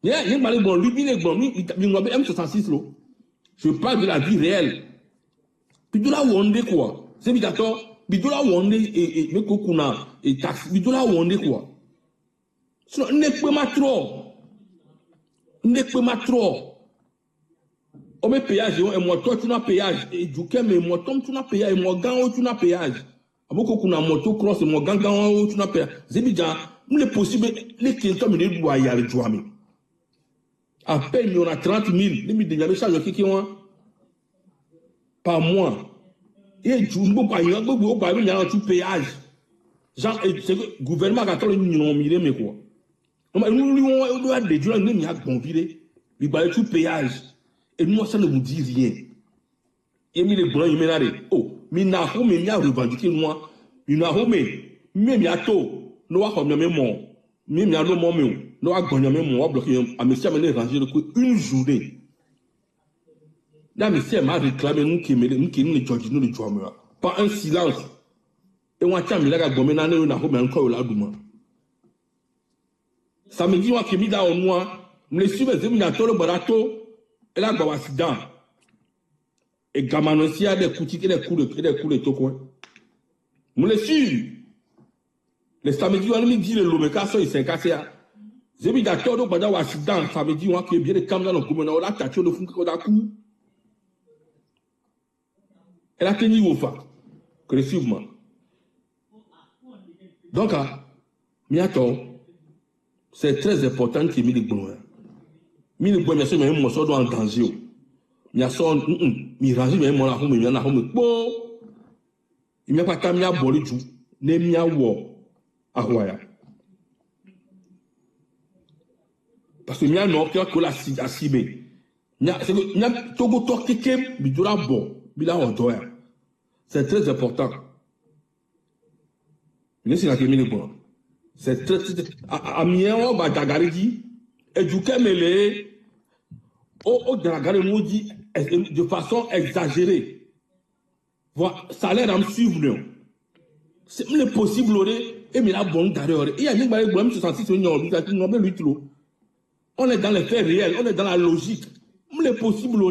Il y a mal bon, lui, il est bon, lui, il m'a M66, là. Je parle de la vie réelle. Bidola wonde quoi c'est bidato bidola wonde et me kokuna et taxi bidola wonde quoi so ne peut ma trop o me péage et moi toi tu n'as péage et du que mais moi tom tu n'as péage et moi gang tu n'as péage aboko kuna moto cross et moi gang tu n'as péage zebija nous les possible les clients me les doit y aller jouer à peine on a 30 000 les mi de charge qui ont par mois. Et tu ne peux pas y aller, tout péage. Genre, c'est le gouvernement qui a tout le monde miré, mais quoi. Nous, doit des gens qui ont bon viré. Il va tout péage. Et nous, ça ne vous dit rien. Et mis les blancs, il m'a dit, oh, mais n'a pas revendiqué moi. Il n'a pas même y a tout. Nous avons même mort. Même y a nos moments. Nous avons même mort. Bloqué à monsieur amené ranger le coup une journée. Là, monsieur m'a réclamé nous qui nous les joueurs. Pas un silence. Et on a dit, mais là, on a encore là, demain. Ça me dit, moi, qui mis dans moi, me les suivre, j'ai mis dans le barato, et là, on a accident. Et gamin aussi a des coups de toko. Me les suivre. Les samedis, on me dit, le lomekasso, il s'est cassé. J'ai mis dans le barato, accident. Ça me dit, moi, qui est bien de caméras dans le commun, on a tâché de fou, qu'on a coup. Elle a tenu au fa, collectivement. Donc, c'est très important qu'il y ait des bons. Mais les bons, bien sûr, mais moi, ça doit en danger. Il y a son, il range, mais moi, il y a un bon. Il n'y a pas de temps, il tout. Il n'y a pas de parce que il y a un autre qui a la cibé. Il y a Togo Torquekem, mais de la bon. C'est très important. C'est très à mien ba dagaridi éduquer mêlé au dagaré maudit de façon exagérée. Voilà, ça a l'air à me suivre. C'est possible et mais la bonne d'ailleurs. Il y a une bonne se sentir on est dans les faits réels, on est dans la logique. C'est possible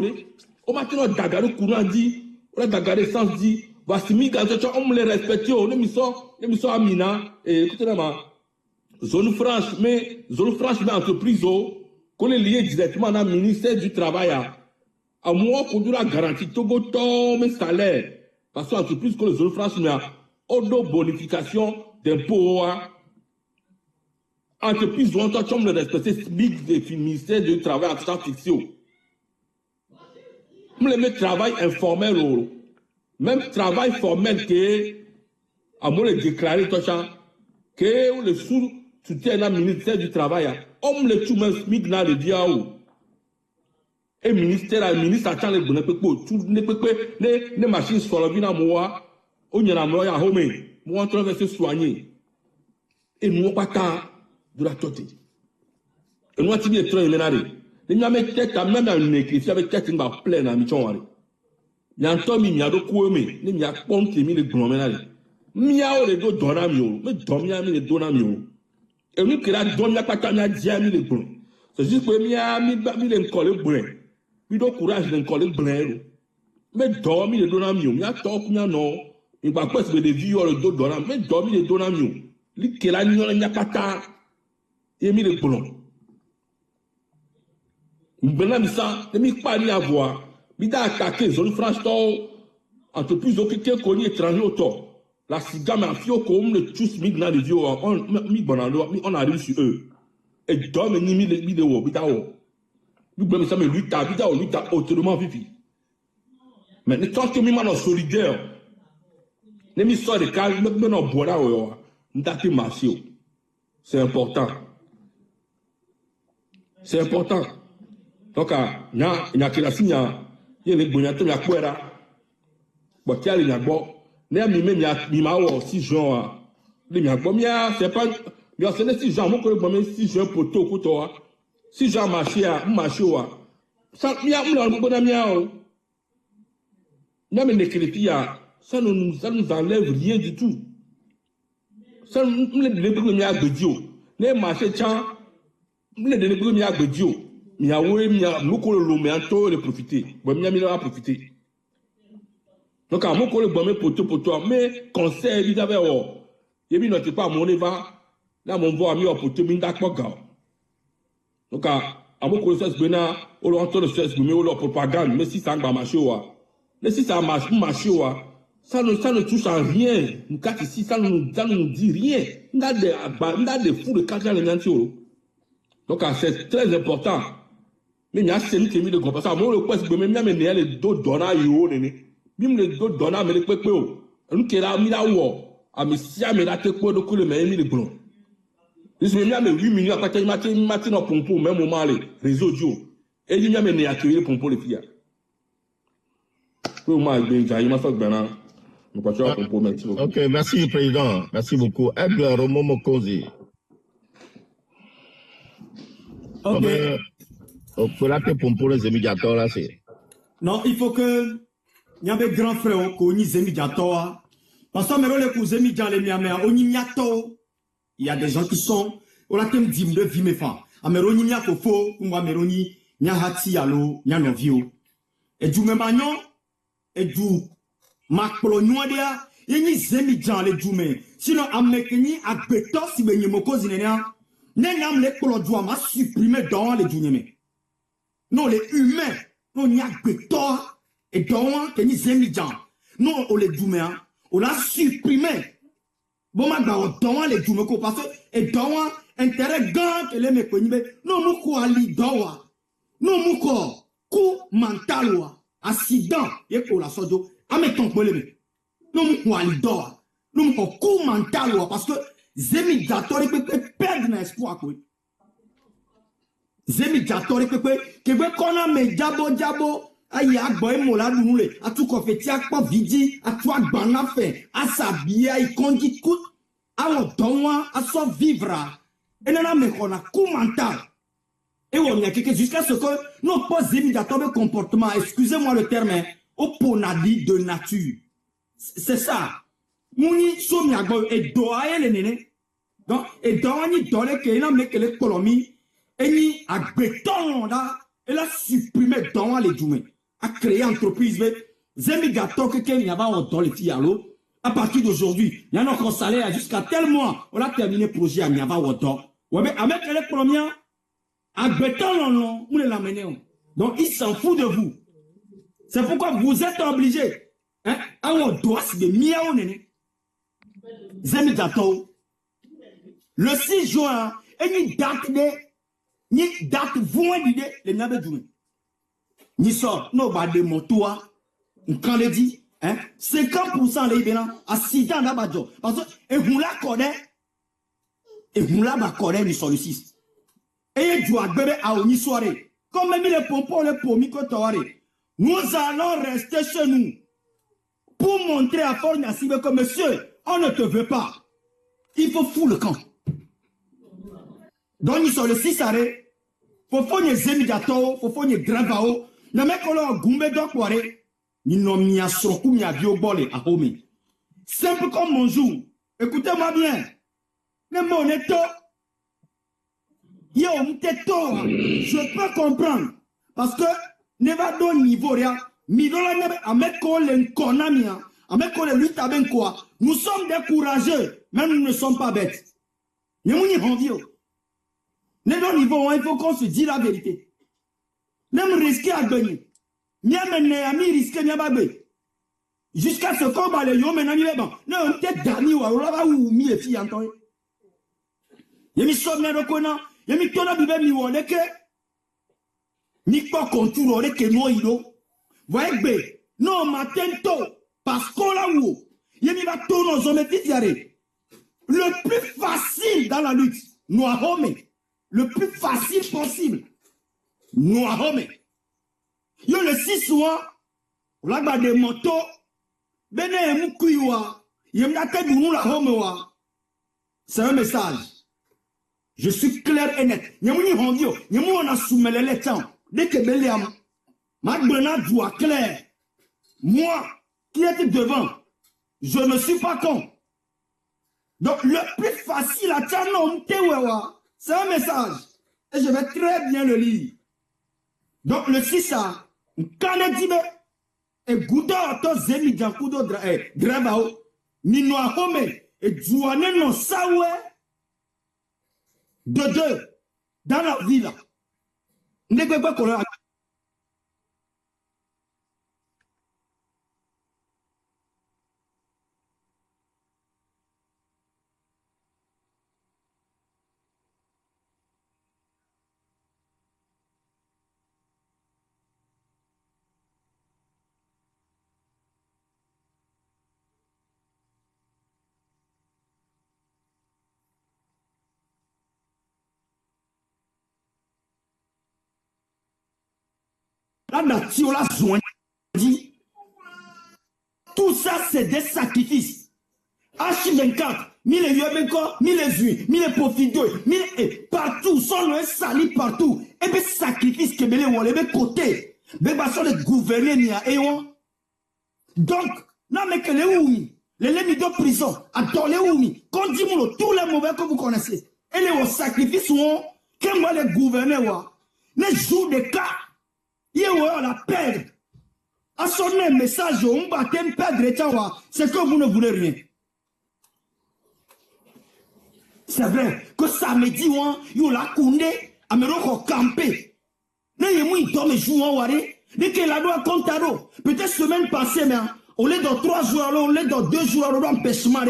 au matin, dagaré courant dit, on a dagaré sens dit, voici mi gazette, on me les respecte, on me sort Amina, et écoutez-moi, zone franche, mais entreprise, qu'on est lié directement dans le ministère du Travail, à moi, qu'on doit la garantie, Togo, mes salaires, parce que l'entreprise, que les zones franches, mais on a bonification d'impôts, entreprise, on doit le respecter, le ministère du Travail, en temps fixé. On les met travail informel. même travail formel que à moi le déclarer tout ça que le sous-soutien du ministère du travail on le tout même midna le diaou et ministère attend les bonnes tout ne machines sur la vie na moi on y a la moya home moi on traverse soigner et nous pas ta de la toté et nous tu bien trop menaré les même tête même une écrit avec tête va plein na mi chonwari yanto mi do kuome ni mi akpon temi le gbon menaré mia o le do dona mi o me domia mi le dona mi o et nous qui la domia pata mi dia mi le gbon c'est juste que mia mi le coller brin mi do courage de coller brin me dormi le dona mi o mia top mia no mi pa kwes be de vie o le do dona me dormi le dona mi o li ke la nyola nya pata e mi le gbon mbena mi sa de mi pa ni avoir mi da attaquer zone France to entreprise occupée connu étranger auto la siga mais fio comme le tous midna de vieux on mi bonalo on arrive sur eux et dorme ni mi de wo bitawo nous blâme ça mais lui ta autrement vivi mais ne tant que mi mano solidaire ne mi so de cal me no bola o ndati marché c'est important donc nya kila sinya yele gbonya to ya kwera bo ti ali nya gbo ne mi ma wo 6 juin le nya gbo mia c'est pas mi o se ne 6 juin mo ko gbo mi 6 juin poto ko to wa 6 juin marché wa ça mia mo lo gbo na mia o na me ne kritia ça nous enlève rien du tout ça le gbo mi agbedio ne marché chan le gbo mi agbedio miawe mia mukolo lo me anto le profiter bon mia mi va profiter donc à mukolo bon me poto mais conseil il avait o yebi no ti pa mo ne va na mo vo ami o poto mi nda po ga donc à mukolo ses bena o lo anto le ses mi o lo propagande mais si ça ngba marché wa mais si ça marché wa ça ne touche à rien nous kat ici ça nous dit rien nda de fou de quatre les nanti donc c'est très important mais il y a celui qui est mis de gros parce que moi le quoi c'est que même il y a les deux donneurs yo nene même les deux donneurs mais les pepe o nous qui là mi la wo a mi si a mi la te ko do ko le mais mi le blon dis même il y a 8 millions à partir matin au pompo même moment les réseau dio et il y a mais accueillir pompo les filles pour moi ben j'ai ma soeur bena nous pas sur pompo merci beaucoup. OK, merci président, merci beaucoup. Edgar Romo Kozi. Ok. Non, il faut que il y a des grands frères qui ont zemi diatoa. Parce que les cousins dian les miamé oni miato. Il y a des gens qui sont on a tem dim de vie me fa. Ameroni nya kofo ngwa meroni nya hati alo nya novio. Et du même agnon et du makplo nwadia yini zemi dian les djoume. Sinon amekeni agbeto si benye moko zinenia. Nenam les kolo doit ma supprimer dans les djoume. Non, les humains, non, n'y a que toi, et donc, que nous aimons gens. Non, on les doumé, on a supprimé. Bon, maintenant, on les doumé, parce que, et donc, intérêt gang, que les mecs, non, nous, quoi, l'idowa. Non, nous, quoi, coup mental, accident, et pour la sodo, à mes temps, non, nous, quoi, l'idowa. Non, quoi, coup mental, parce que, zemi d'ator, ils peuvent perdre l'espoir, quoi. Zemi diatori pepe kebe kona me jabo ayi agbo emola dunule atu kofeti akpo vidi atu agbana fe asabia ikondi ku awo donwa aso vivra enana me kona coup mental et on y a quelque jusqu'à ce que non pas zemi diatori comportement excusez-moi le terme oponadi de nature c'est ça muni somi agbo e doa ele nene donc et doa ni dole ke na me kele kolomi et ni a béton là, elle a supprimé dans les djoumes, a créé entreprise, zemi gâteau que n'y a pas dans les filles à partir d'aujourd'hui, il y a notre salaire jusqu'à tel mois, on a terminé le projet à Niava Woto. Ouais, mais avec les premiers, à béton non, on les l'amener. Donc ils s'en foutent de vous. C'est pourquoi vous êtes obligés, hein, à on doit se miaou nene. Zemi gâteau. Le 6 juin, et une date de ni date voin d'idée les n'avez joué ni sort no ba de motoa on quand le dit Hein? 50% les bénins à 6 ans d'abadjo. Parce que, et vous la connaissez, et vous la connaissez, ni sur le 6. Et tu as bébé à une soirée. Comme même les pompons, les pommes, nous allons rester chez nous pour montrer à Fort Nassibé que monsieur, on ne te veut pas. Il faut foutre le camp. Donc, ils sont le 6 arrêts. Faut faire des zémidato, faut faire des gravao. Le mec, on a goumé d'okware. Ils n'ont mis à son coup, mis à biobole à home. Simple comme mon jour. Écoutez-moi bien. Le moneto. Yo, m'teto. Je peux comprendre. Parce que, ne va donner niveau rien. Midola nebe, à mettre qu'on l'enconamia. À mettre qu'on le lutte avec quoi. Nous sommes découragés. Même nous ne sommes pas bêtes. Nous n'y envie. Le niveau, il faut qu'on se dise la vérité. Même risquer à gagner. Jusqu'à ce qu'on va les hommes, non, peut-être Dani ou Aura ou mi et fille Antoine. Yemi sommet reconnant, Yemi tona bibe mi woneke, ni pas contour que no ido. Voyez, non, matin tôt, parce qu'on l'a où, Yemi va tourner aux hommes et le plus facile dans la lutte, nous avons le plus facile possible, nous avons. Yo le 6 mois, on a des motos, bene moukuiwa, yemnate dounou la homewa. C'est un message. Je suis clair et net. Yemuni hondio, yemou on a soumelé les temps. Dès que Beliam, ma grenade doit clair. Moi, qui était devant, je ne suis pas con. Donc le plus facile à Tchanom Tewewa, c'est un message. Et je vais très bien le lire. Donc le 6 a, Kanedibe, et Gouda to Zemi Jankudo Dravao, Ninoa Home, et Jouane no Sawe, de deux, dans la ville. N'est pas qu'on a. Tout ça, c'est des sacrifices. H24, 1000 Yobenko, 1000 Zui, 1000 Profido, 1000 partout, sans le sali partout. Et bien, sacrifice que les gens ont côté. Mais sont les gouverneurs, donc, non, mais que les Oumi, les de prison, attends les Oumi, quand dit tous les mauvais que vous connaissez, et les sacrifices, que moi les gouverneurs, les jours de cas. On la perdre. À sonner un message, on va perdre, c'est que vous ne voulez rien. C'est vrai que samedi, on l'a condé, à me camper. Là, il dorme jour en waré. Dès que la loi compte à l'eau, peut-être semaine passée, mais on est dans 3 jours, on est dans 2 jours, on empêchement.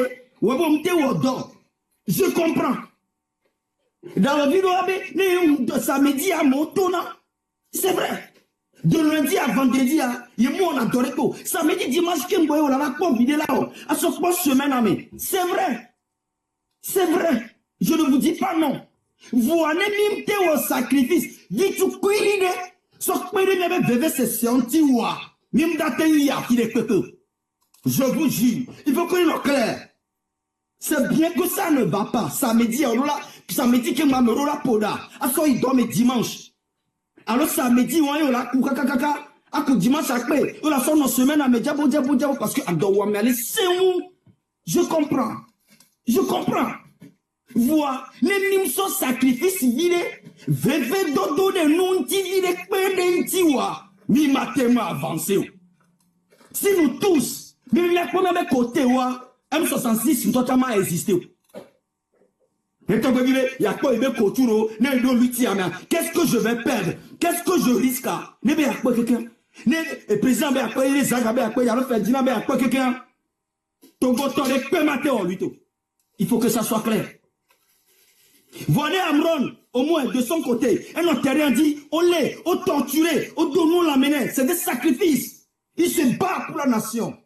Je comprends. Dans la vidéo, samedi à Montona, c'est vrai. De lundi à vendredi, on a adoré tout. Samedi, dimanche, on a la vidéo là. À ce point, semaine, c'est vrai. C'est vrai. Je ne vous dis pas non. Vous en êtes même au sacrifice. Dites tout cuire. Ce que vous c'est senti ou même d'attendre qui est peu. Je vous jure. Il faut que soit clair. C'est bien que ça ne va pas. Samedi, samedi, que ma mère la poda. À ce il dorme dimanche. Alors samedi, on a kaka à coup dimanche après, on a son semaine à média parce que c'est où je comprends. Je comprends. Voilà, les nims sont sacrifices vide, veve dodo de non ti vide pendentiwa, mi matema avancé. Si nous tous, même les premiers côtés M66 totalement existé. Qu'est-ce que je vais perdre? Qu'est-ce que je risque? Le président il faut que ça soit clair. Voilà Amron, au moins de son côté. Un autre terrain dit, on l'est, on torturé, on donne la menace. C'est des sacrifices. Il se bat pour la nation.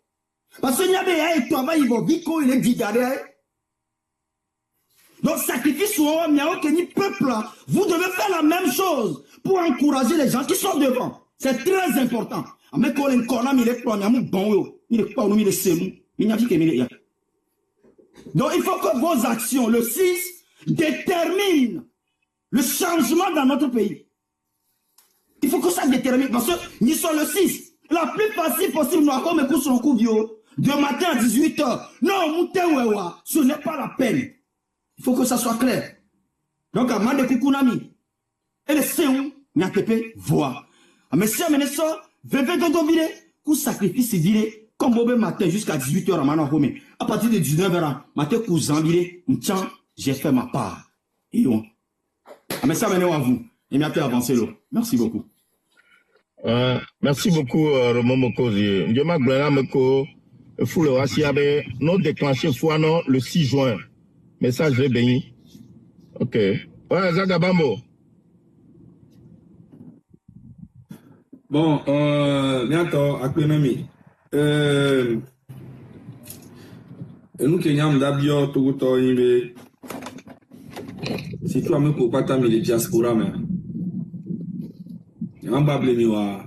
Parce que Niabé et toi, il va Biko, il est dit derrière. Donc, sacrifice ou ni peuple, vous devez faire la même chose pour encourager les gens qui sont devant. C'est très important. Mais quand on a mis les plans, il est pas il est semou. Donc, il faut que vos actions, le 6, déterminent le changement dans notre pays. Il faut que ça détermine. Parce que nous sommes le 6. La plus facile possible, nous avons mes son coup de matin à 18h. Non, ce n'est pas la peine. Il faut que ça soit clair. Donc, à Mande Kukunami, et le Séou, Nyatepe, voix. Mais si on ça, veuillez de virer, coup sacrifice virer, comme au matin jusqu'à 18h à Manahome. À partir de 19h, matin, cousin virer, j'ai fait ma part. Et on. Mais ça maintenant à vous. Et maintenant avancer là. Merci beaucoup. Merci beaucoup, Romo Mokozi. Ndioma Glena Meko, Foule Wasiabe, non déclenché fois non le 6 juin. Message de béni. Ok. Ouais, Zagabambo. Bon, bientôt, à Kwenami. Nous, Kenyam, d'Abio, Togoto, Ibe. Si tu as mis pour pas t'amener les diaspora, mais. Il y a un bable miwa.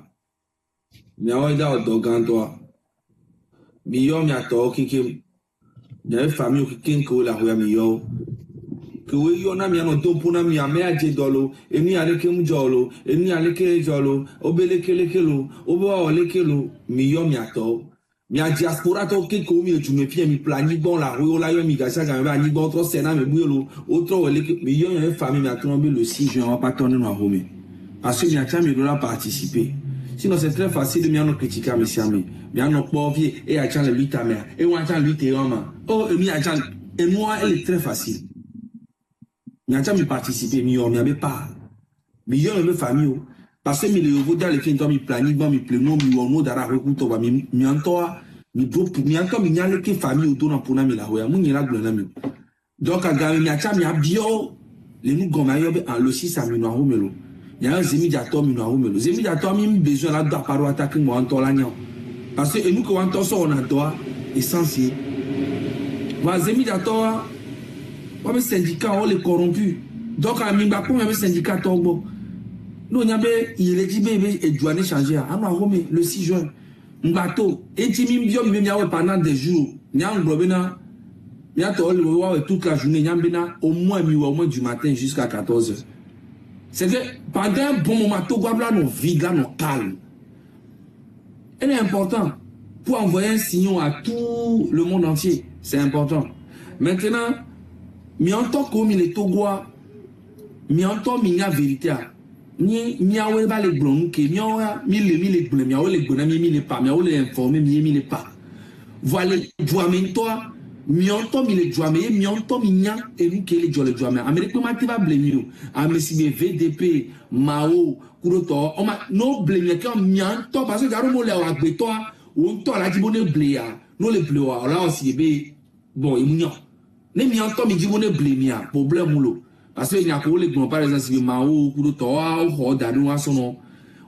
Il y a un gars d'organ, toi. Miyo, mi a to, kikim. Il y a une famille qui est la rue à Miyo. Que oui, y en a mis un topuna mi a mea jedolo, et mi a leke mjolo, et mi a leke jolo, obeleke lekelo, obo lekelo, miyo mi a to. Mi a diaspora to ke ko mi tu me pie mi plani bon la rue la yo mi gacha ga ba ni bon trop sena me buyelo, autre leke miyo y a une famille mi a tombé le 6 juin on pas tourner no Rome. Parce que mi a jamais doit participer. Sinon c'est très facile de me critiquer à monsieur ami. Mi a no pauvre et a chan le 8 ta mère et on a chan 8 et oh mi a chan et moi elle est très facile. Mi a jamais participé, mi avait pas. Mi y avait famille. Parce que mi le yogo dans le fin temps mi plani bon mi pleno mi wono dara rekuto ba mi antoa mi groupe mi anto mi nyale ke famille autour na pona mi la hoya mu nyela glona mi. Donc a gami mi a cha mi abio le nu goma yo be en le 6 a mi no homelo. Ya zemi dato mi no homelo. Zemi dato mi besoin la do paro attaquer mo anto la nyon. Parce que nous ko anto so on a doa essentiel. Wa zemi dato les syndicats ont les corrompus. Donc, à Mimbakou, il y a un syndicat Togo. Nous, il est dit, et doit changer. Le 6 juin. Mbato, et Timim Biom, il y a pendant des jours. Il y a un globena. Il y a toute la journée. Il y a au moins du matin jusqu'à 14h. C'est que pendant un bon moment, Togo, là, nous vivons, nous calme. Elle est importante pour envoyer un signal à tout le monde entier. C'est important. Maintenant, mi entend comme il est Togois, mi entend mi a vérité. Mi a oué ba les blonds que mi a mi les blonds, mi a oué les blonds, mi les pas, mi a oué les informés, mi les pas. Voilà, joamé toi, mi entend mi les joamé, mi entend mi a et mi que les joamé. Amérique ma ti va blême. Amérique VDP, Mao, Kuroto, on ma no blême que mi entend parce que garo mo le wa gbe toi, on to la di bonne bléa, no le bléa, là aussi be bon, il mignon. Ne mi entend mi dit mon blémia problème moulo parce que il y a pour les bon par exemple si Mao kudo to o danu a sono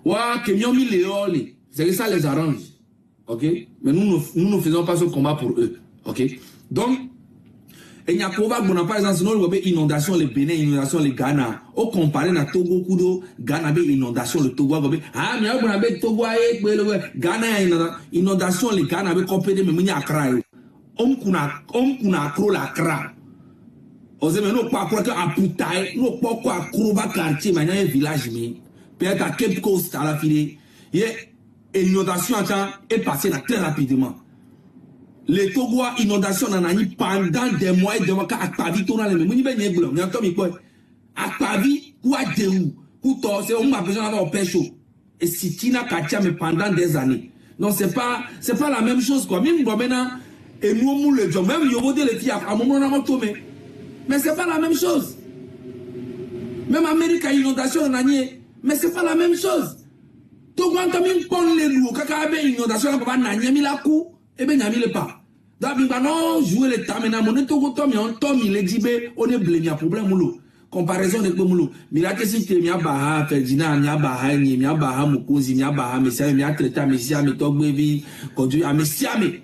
wa que mi on mi leoli c'est que ça les arrange. OK, mais nous ne faisons pas ce combat pour eux. OK, donc il y a pour voir par exemple sinon le inondation les Bénin inondation les Ghana au comparé na Togo kudo Ghana be inondation le Togo go be ah mi a bon be Togo e Ghana inondation les Ghana be compété mais mi Accra on kuna akro la kra ose me no pa akro ka aputai no pa ko akro ba quartier manya village mi peut-être à Cape Coast à la file inondation est passée là très rapidement les Togois inondation nanani pendant des mois et des mois ka akpavi to na le muni be nyeglo mi anto mi ko akpavi kwa deou ku to c'est on m'a besoin d'avoir pécho et si tina katia mais pendant des années non c'est pas la même chose quoi même maintenant. Et nous, le job, même Yobo de les filles, à un moment, on a tombé. Mais c'est pas la même chose. Même Amérique a inondation en année, mais c'est pas la même chose. Tout le monde a pon les loups, quand il y a inondation, on a mis la cou, et bien, il n'y a mis le pas. Donc, non, jouer les temps, maintenant, on est tout le temps, il est dit, on est blé, il y a un problème, moulou. Comparaison de Moulou. Mais là, qu'est-ce que tu as baha, Ferdinand, il y a baha, il y a baha, Moukouz, il y a baha, Messia, il y a traité à Messia, mais Togbevi, conduit à Messia, mais.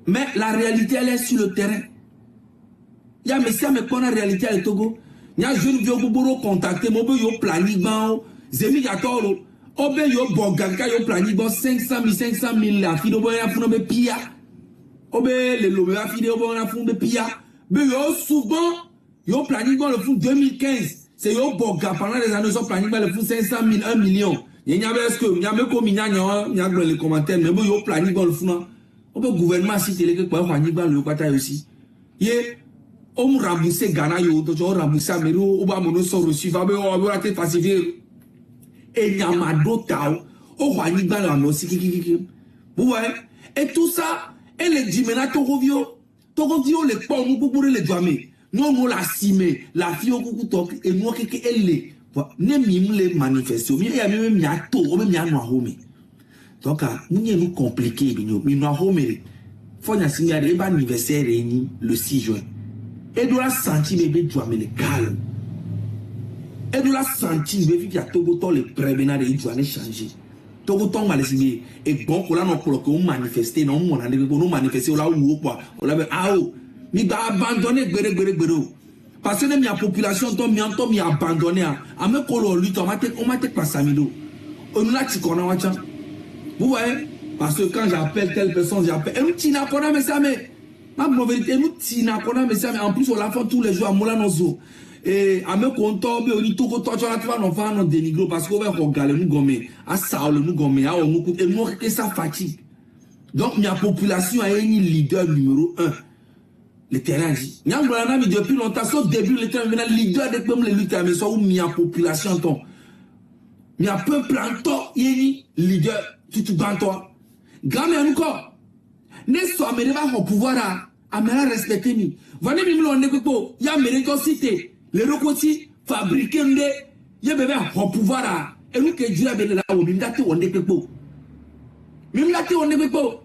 Mais la réalité, elle est sur le terrain. Il y a mais ça, mais qu'on a réalité à Togo. Il y a jeune vieux bobo contacté, mon yo planning ban, zemi gatoro, obe yo boganka yo planning ban 500 000 la fille obo ya funa be pia. Obe le lobe ya fille obo ya funa be pia. Mais yo souvent yo planning ban le fou 2015. C'est yo boga pendant les années so planning ban le fou 500 000, 1 million. Il y a est-ce que il y a même comme il y a dans les commentaires mais yo planning ban le fou na. Obe gouvernement si télé que quoi planning ban le kwata aussi. Yé on rembourse Ghana yo to rembourse Amero oba mono so reçu va be o ba te pacifier et nyamado tao o wani ba la no sikiki vous voyez et tout ça et les dimena Togovio les pom pour les douamé non la cimé la fille au coucou tok et nous que elle les ne mim les manifester mais ya même mi ato o même ya no home donc nous compliqué mi no home faut na signaler ba anniversaire ni le 6 juin. Et de la sentir bébé douamé le calme. Et de la sentir bébé qui a Togo les prévenants de douane changer. Togo ton malaisie et bon pour la non pour que on manifester non on a nous manifester là où quoi on l'a ah oh mi va abandonner gbere parce que même la population ton mi abandonné à me colo lui on m'a pas samido on l'a ti qu'on a wacha vous voyez parce que quand j'appelle telle personne j'appelle et nous tina kona mais ça mais ma vérité nous tina kona mais ça mais en plus on la fait tous les jours à mola nozo et à me compter be oni toko to la tu non fa non dénigrer parce que on va regarder nous gomme à ça nous gomme à on nous et nous que ça fatigue donc la population a un leader numéro 1 le terrain dit n'y a pas mi depuis longtemps sauf début le terrain venait leader de comme les lutteurs mais ça où mi a population ton mi a peuple en toi yeni leader tout dans toi gamme encore ne soit mais va au pouvoir à me respecter mi venez mi on ne peut pas il y a mérite cité les recoti fabriquer ndé y bébé au pouvoir et nous que Dieu a béni là au mindate on ne peut pas mindate on ne peut pas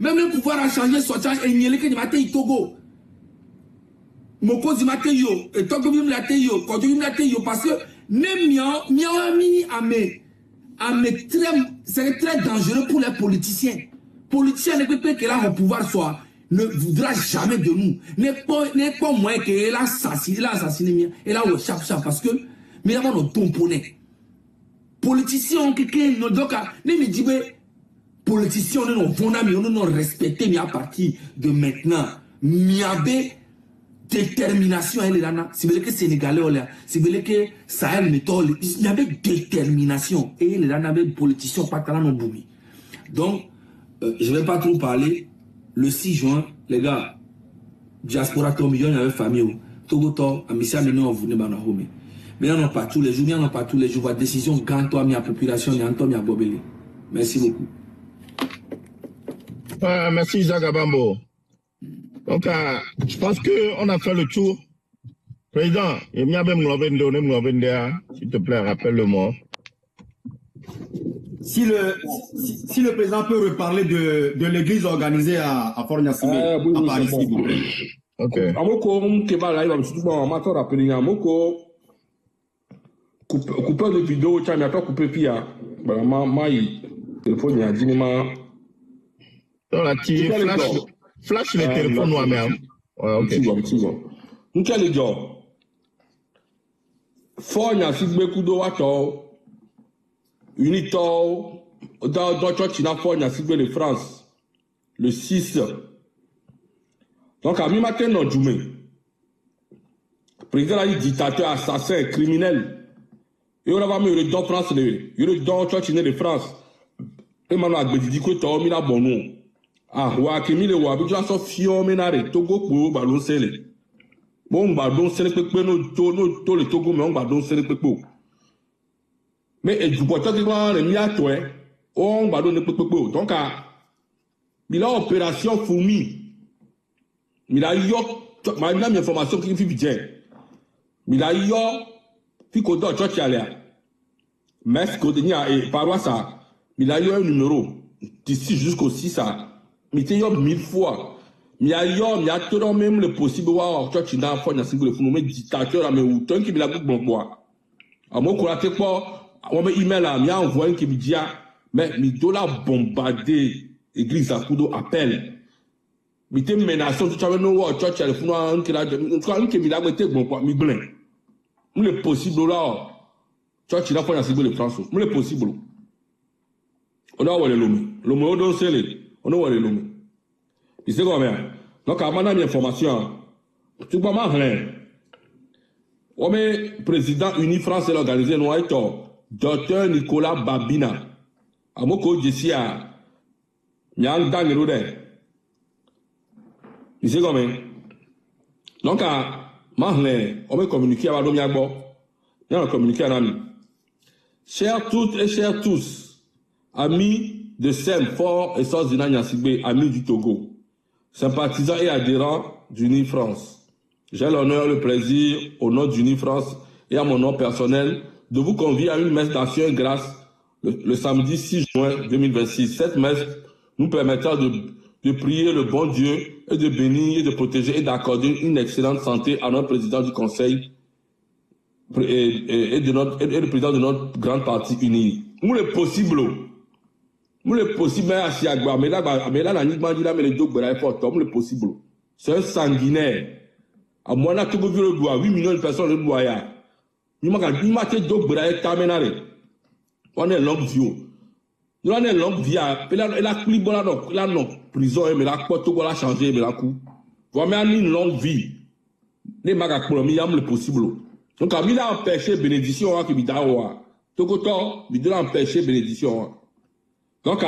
même le pouvoir a changé sortir et nier que maté Togo moko di maté yo et Togo bim la yo quand bim la yo parce que ne mi ame très c'est très dangereux pour les politiciens ne peut pas que là au pouvoir soit ne voudra jamais de nous n'est pas moins que l'assassiné et là au chap parce que mais là on tomponné politiciens qui no donc ne me dit politiciens non fondaments non respecté mais à partir de maintenant miabe détermination elle là c'est vrai que sénégalais là c'est vrai que Sahel méthode il y avait détermination et les là n'avaient politiciens pas talent non boumi donc je vais pas trop parler le 6 juin les gars diaspora comme million avait famille Togo to amisia maintenant vous ne ba na home mais non pas tous les jours non pas tous les jours décision quand toi mi a population ni anto mi a bobelé merci beaucoup. Merci Jacques Bambo. Donc, je pense qu'on a fait le tour. Président, s'il te plaît, rappelle-le-moi. Si le président peut reparler de l'église organisée à Fort Niassibé, à Paris, s'il vous plaît. Ok. Amoko, Kebala, il va me soutenir, on m'a rappelé, Amoko, coupeur de vidéo, tu as coupé Pia. Voilà, le téléphone, il y a dit, flash le téléphone moi-même. Ouais, ok. Nous avons les gens. Fort Niassibé Kudo Wato, Unito, dans China Fort Niassibé de France, le 6. Donc, à mi-matin, non, Djoumé. Le président a dit dictateur, assassin, criminel. Et on a mis le don France, le don China de France. Et maintenant, il dit que tu as mis la bonne. Ah, wa kemi le wa bi so fio menare Togo po ba lo sele bon ba don sele pepe no to le Togo me on ba don sele pepe mais e du poto ki wa le mi ato on ba don ne pepe donc il a opération fourmi il a yo ma même information qui fi bien il a yo fi ko do church ala mais ko de nia et paroisse il a yo un numéro d'ici jusqu'au 6 ça mais il y a 1000 fois. Il y a tout même le possible. Tu as fait un mais dictateur, mais où tant qu'il a bon quoi. À mon quoi, tu pas, on m'a email là, il y a envoyé qui me dit, mais il doit bombarder l'église à coup appel. mite menation tu chawe no wo church le funu an kila un mi la gbete gbon kwa mi glen le possible là church la fanya sibo le France le possible on a wale lomi o don sele on a wale lomi il sait combien donc à mon information tu pas mal on met président uni France l'organiser no Dr Nicolas Babina amoko jesia nyang dangero de il sait combien donc à Mahlé, on va communiquer avec l'Omiagbo. On va communiquer à l'ami. Chers toutes et chers tous, amis de SEM, Fort et Sozina Nyasigbe, amis du Togo, sympathisants et adhérents d'Uni France. J'ai l'honneur et le plaisir, au nom d'Uni France et à mon nom personnel, de vous convier à une messe d'action et grâce le samedi 6 juin 2026. Cette messe nous permettra de prier le bon Dieu et de bénir et de protéger et d'accorder une excellente santé à notre président du conseil et le président de notre grande partie unie. Nous le possible, mais là, le possible. C'est un sanguinaire. À moi, là, tout le monde doit 8 millions de personnes le doivent. Il m'a dit, on est longue vie. Nous avons une longue vie. Elle a pris la prison, mais la porte a changé, mais la coup. Vous avez une longue vie. Les magacs pour le possible. Donc, il a empêché bénédiction qui m'a dit, tout le temps, il a empêché bénédiction. Donc,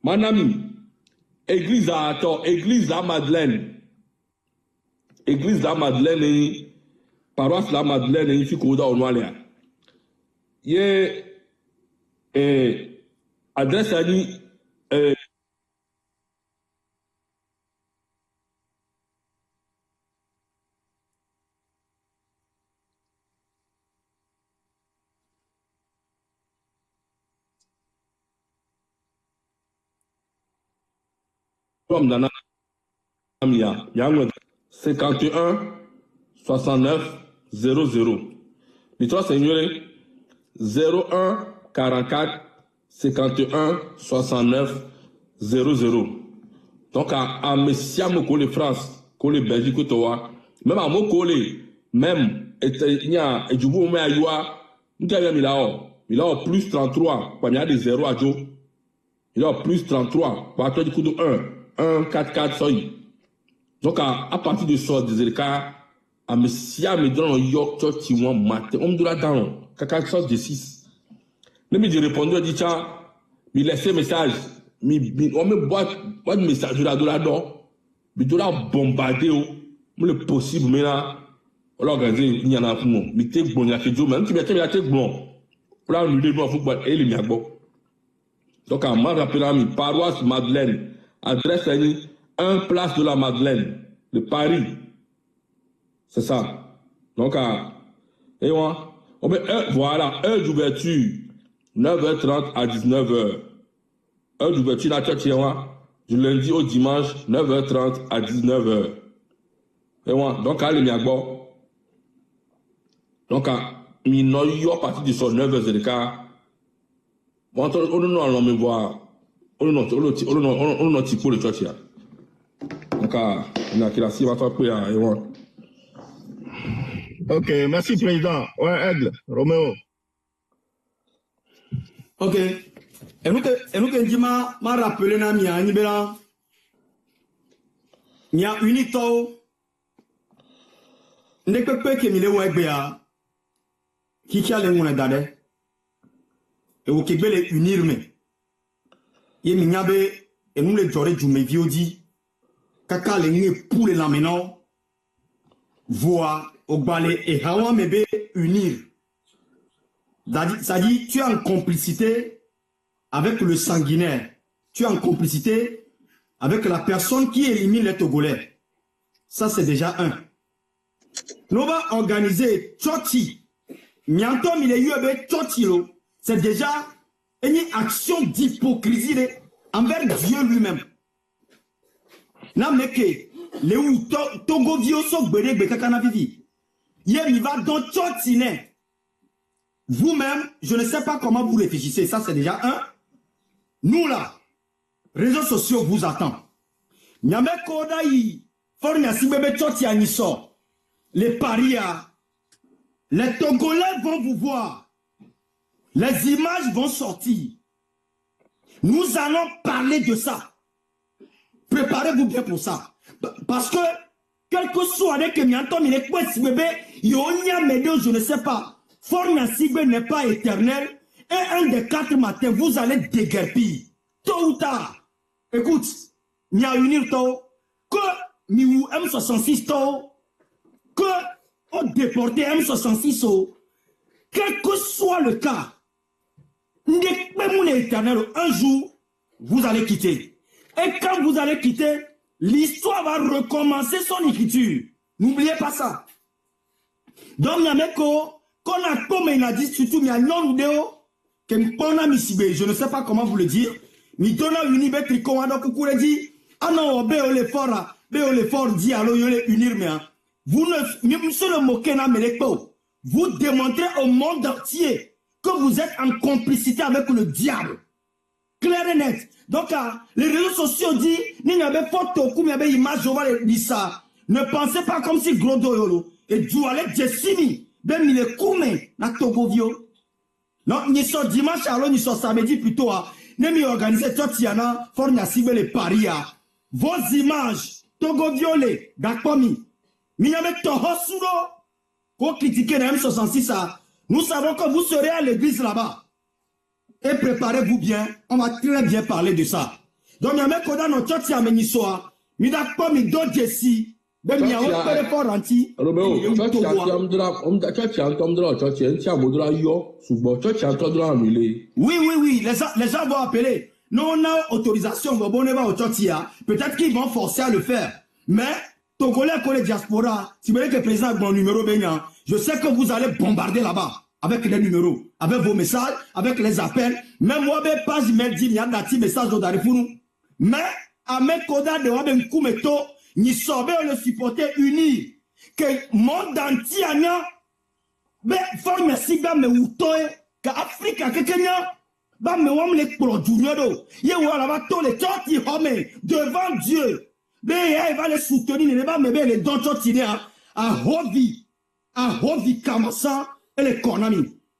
mon ami, église à Madeleine. Église à Madeleine, paroisse la Madeleine, il faut qu'on au Noalia. Il y a adresse à lui, comme dans 51 69 00. Les trois seigneurs 01 44 51 69 00. Donc à Messia Mokole France, Kole Belgique Towa, même à Mokole, même il y a du bout mais ayoua, il a plus 33, quand il y a des 0 à Joe. Il a plus 33, par du coup de 1 4 4 soy. Donc à partir de ça des écarts à Messia me donne yo tu vois matin, on me doit dans quelque chose de 6. Mais me répondre dit ça, me laisser message, on me boîte message de la don, me doit bombarder le possible mais là on organiser il y en a pour moi, me te bon ya que même qui mettait la tête bon. Là nous devons football et les miagbo. Donc à m'a rappelé ami paroisse Madeleine, adresse 1 place de la Madeleine de Paris. C'est ça. Donc et moi on met voilà, heure d'ouverture 9h30 à 19h. Heure d'ouverture la church du lundi au dimanche 9h30 à 19h. Et moi donc à l'emiagbo. Donc à minoyo à partir de son 9h bon on me voir. On tipo le church là. Donc on a qui la si va faire et moi. Ok, merci président. Ouais, Aigle, Roméo. Ok. Et nous que dit m'a rappelé na mi ani bela. Nya unito. Ne pepe ke mi le wa egbe a. Ki cha le ngona dade. E wo ke bele unir me. Ye mi nyabe e nous le jore du me viodi. Kaka le nge pour le lameno. Voix au balai et hawa mebe unir. Ça dit, tu es en complicité avec le sanguinaire. Tu es en complicité avec la personne qui élimine les Togolais. Ça, c'est déjà un. Nous va organiser Tchoti. Nyantom, il est eu avec Tchotilo. C'est déjà une action d'hypocrisie envers Dieu lui-même. Nameke, les ou Togo Vio so gbere bekakana vivi. Hier, il va dans Tchotine. Vous-même, je ne sais pas comment vous réfléchissez. Ça, c'est déjà un. Nous, là, réseaux sociaux vous attendent. Nyame koda yi, fornia si bébé tchoti aniso. Les parias, les Togolais vont vous voir. Les images vont sortir. Nous allons parler de ça. Préparez-vous bien pour ça. Parce que, quel que soit avec Mianton, il est quoi si bébé, Yonia Médéo, je ne sais pas. Fornia Sigbe n'est pas éternel. Et un des 4 matins, vous allez déguerpir. Tôt ou tard. Écoute, il y a unir tôt. Que Miou M66 tôt. Que on déporte M66 quel que soit le cas, un jour, vous allez quitter. Et quand vous allez quitter, l'histoire va recommencer son écriture. N'oubliez pas ça. Donc, il y a qu'on a comme il a dit, surtout, il y a non vidéo, que je ne sais pas comment vous le dire, mais donna unir tricot, donc, vous dit, ah non, l'effort dit, alors, il est unir, mais, vous ne, monsieur le moquez, vous démontrez au monde entier que vous êtes en complicité avec le diable. Clair et net. Donc, les réseaux sociaux disent, il y avait photo, il y avait image, on va dire ça. Ne pensez pas comme si Grodo Yolo et Doualet Jessimi, ben il est coumé, na Togovio. Non, ni so dimanche, alors ni so samedi plutôt, n'est organisé Totiana, Fornia Sibe les paris. Vos images, Togoviolé, Dakomi. Minyame Tohosuro, pour critiquer la M66, nous savons que vous serez à l'église là-bas. Et préparez-vous bien, on va très bien parler de ça. Donc, il y a un mec qui a notre church à Ménissoa, il n'y a pas mis d'autres ici, mais il y a un peu de fort anti. Oui, les gens vont appeler. Nous, on a autorisation, peut-être qu'ils vont forcer à le faire. Mais, Togolais, les diaspora, si vous voulez que le président a mon numéro, je sais que vous allez bombarder là-bas avec les numéros, avec vos messages, avec les appels. Même moi, mes pages, il y a des messages pour nous. Mais, à mes codas de Waben Koumeto, nous sommes le supporter uni. Que le monde entier, mais faut merci, mais où toi, qu'Afrique, que Kenya, mais on les produits, il y a tous les gens qui devant Dieu. Mais il va les soutenir, mais les dons à Hovi Kamasa et les Konami.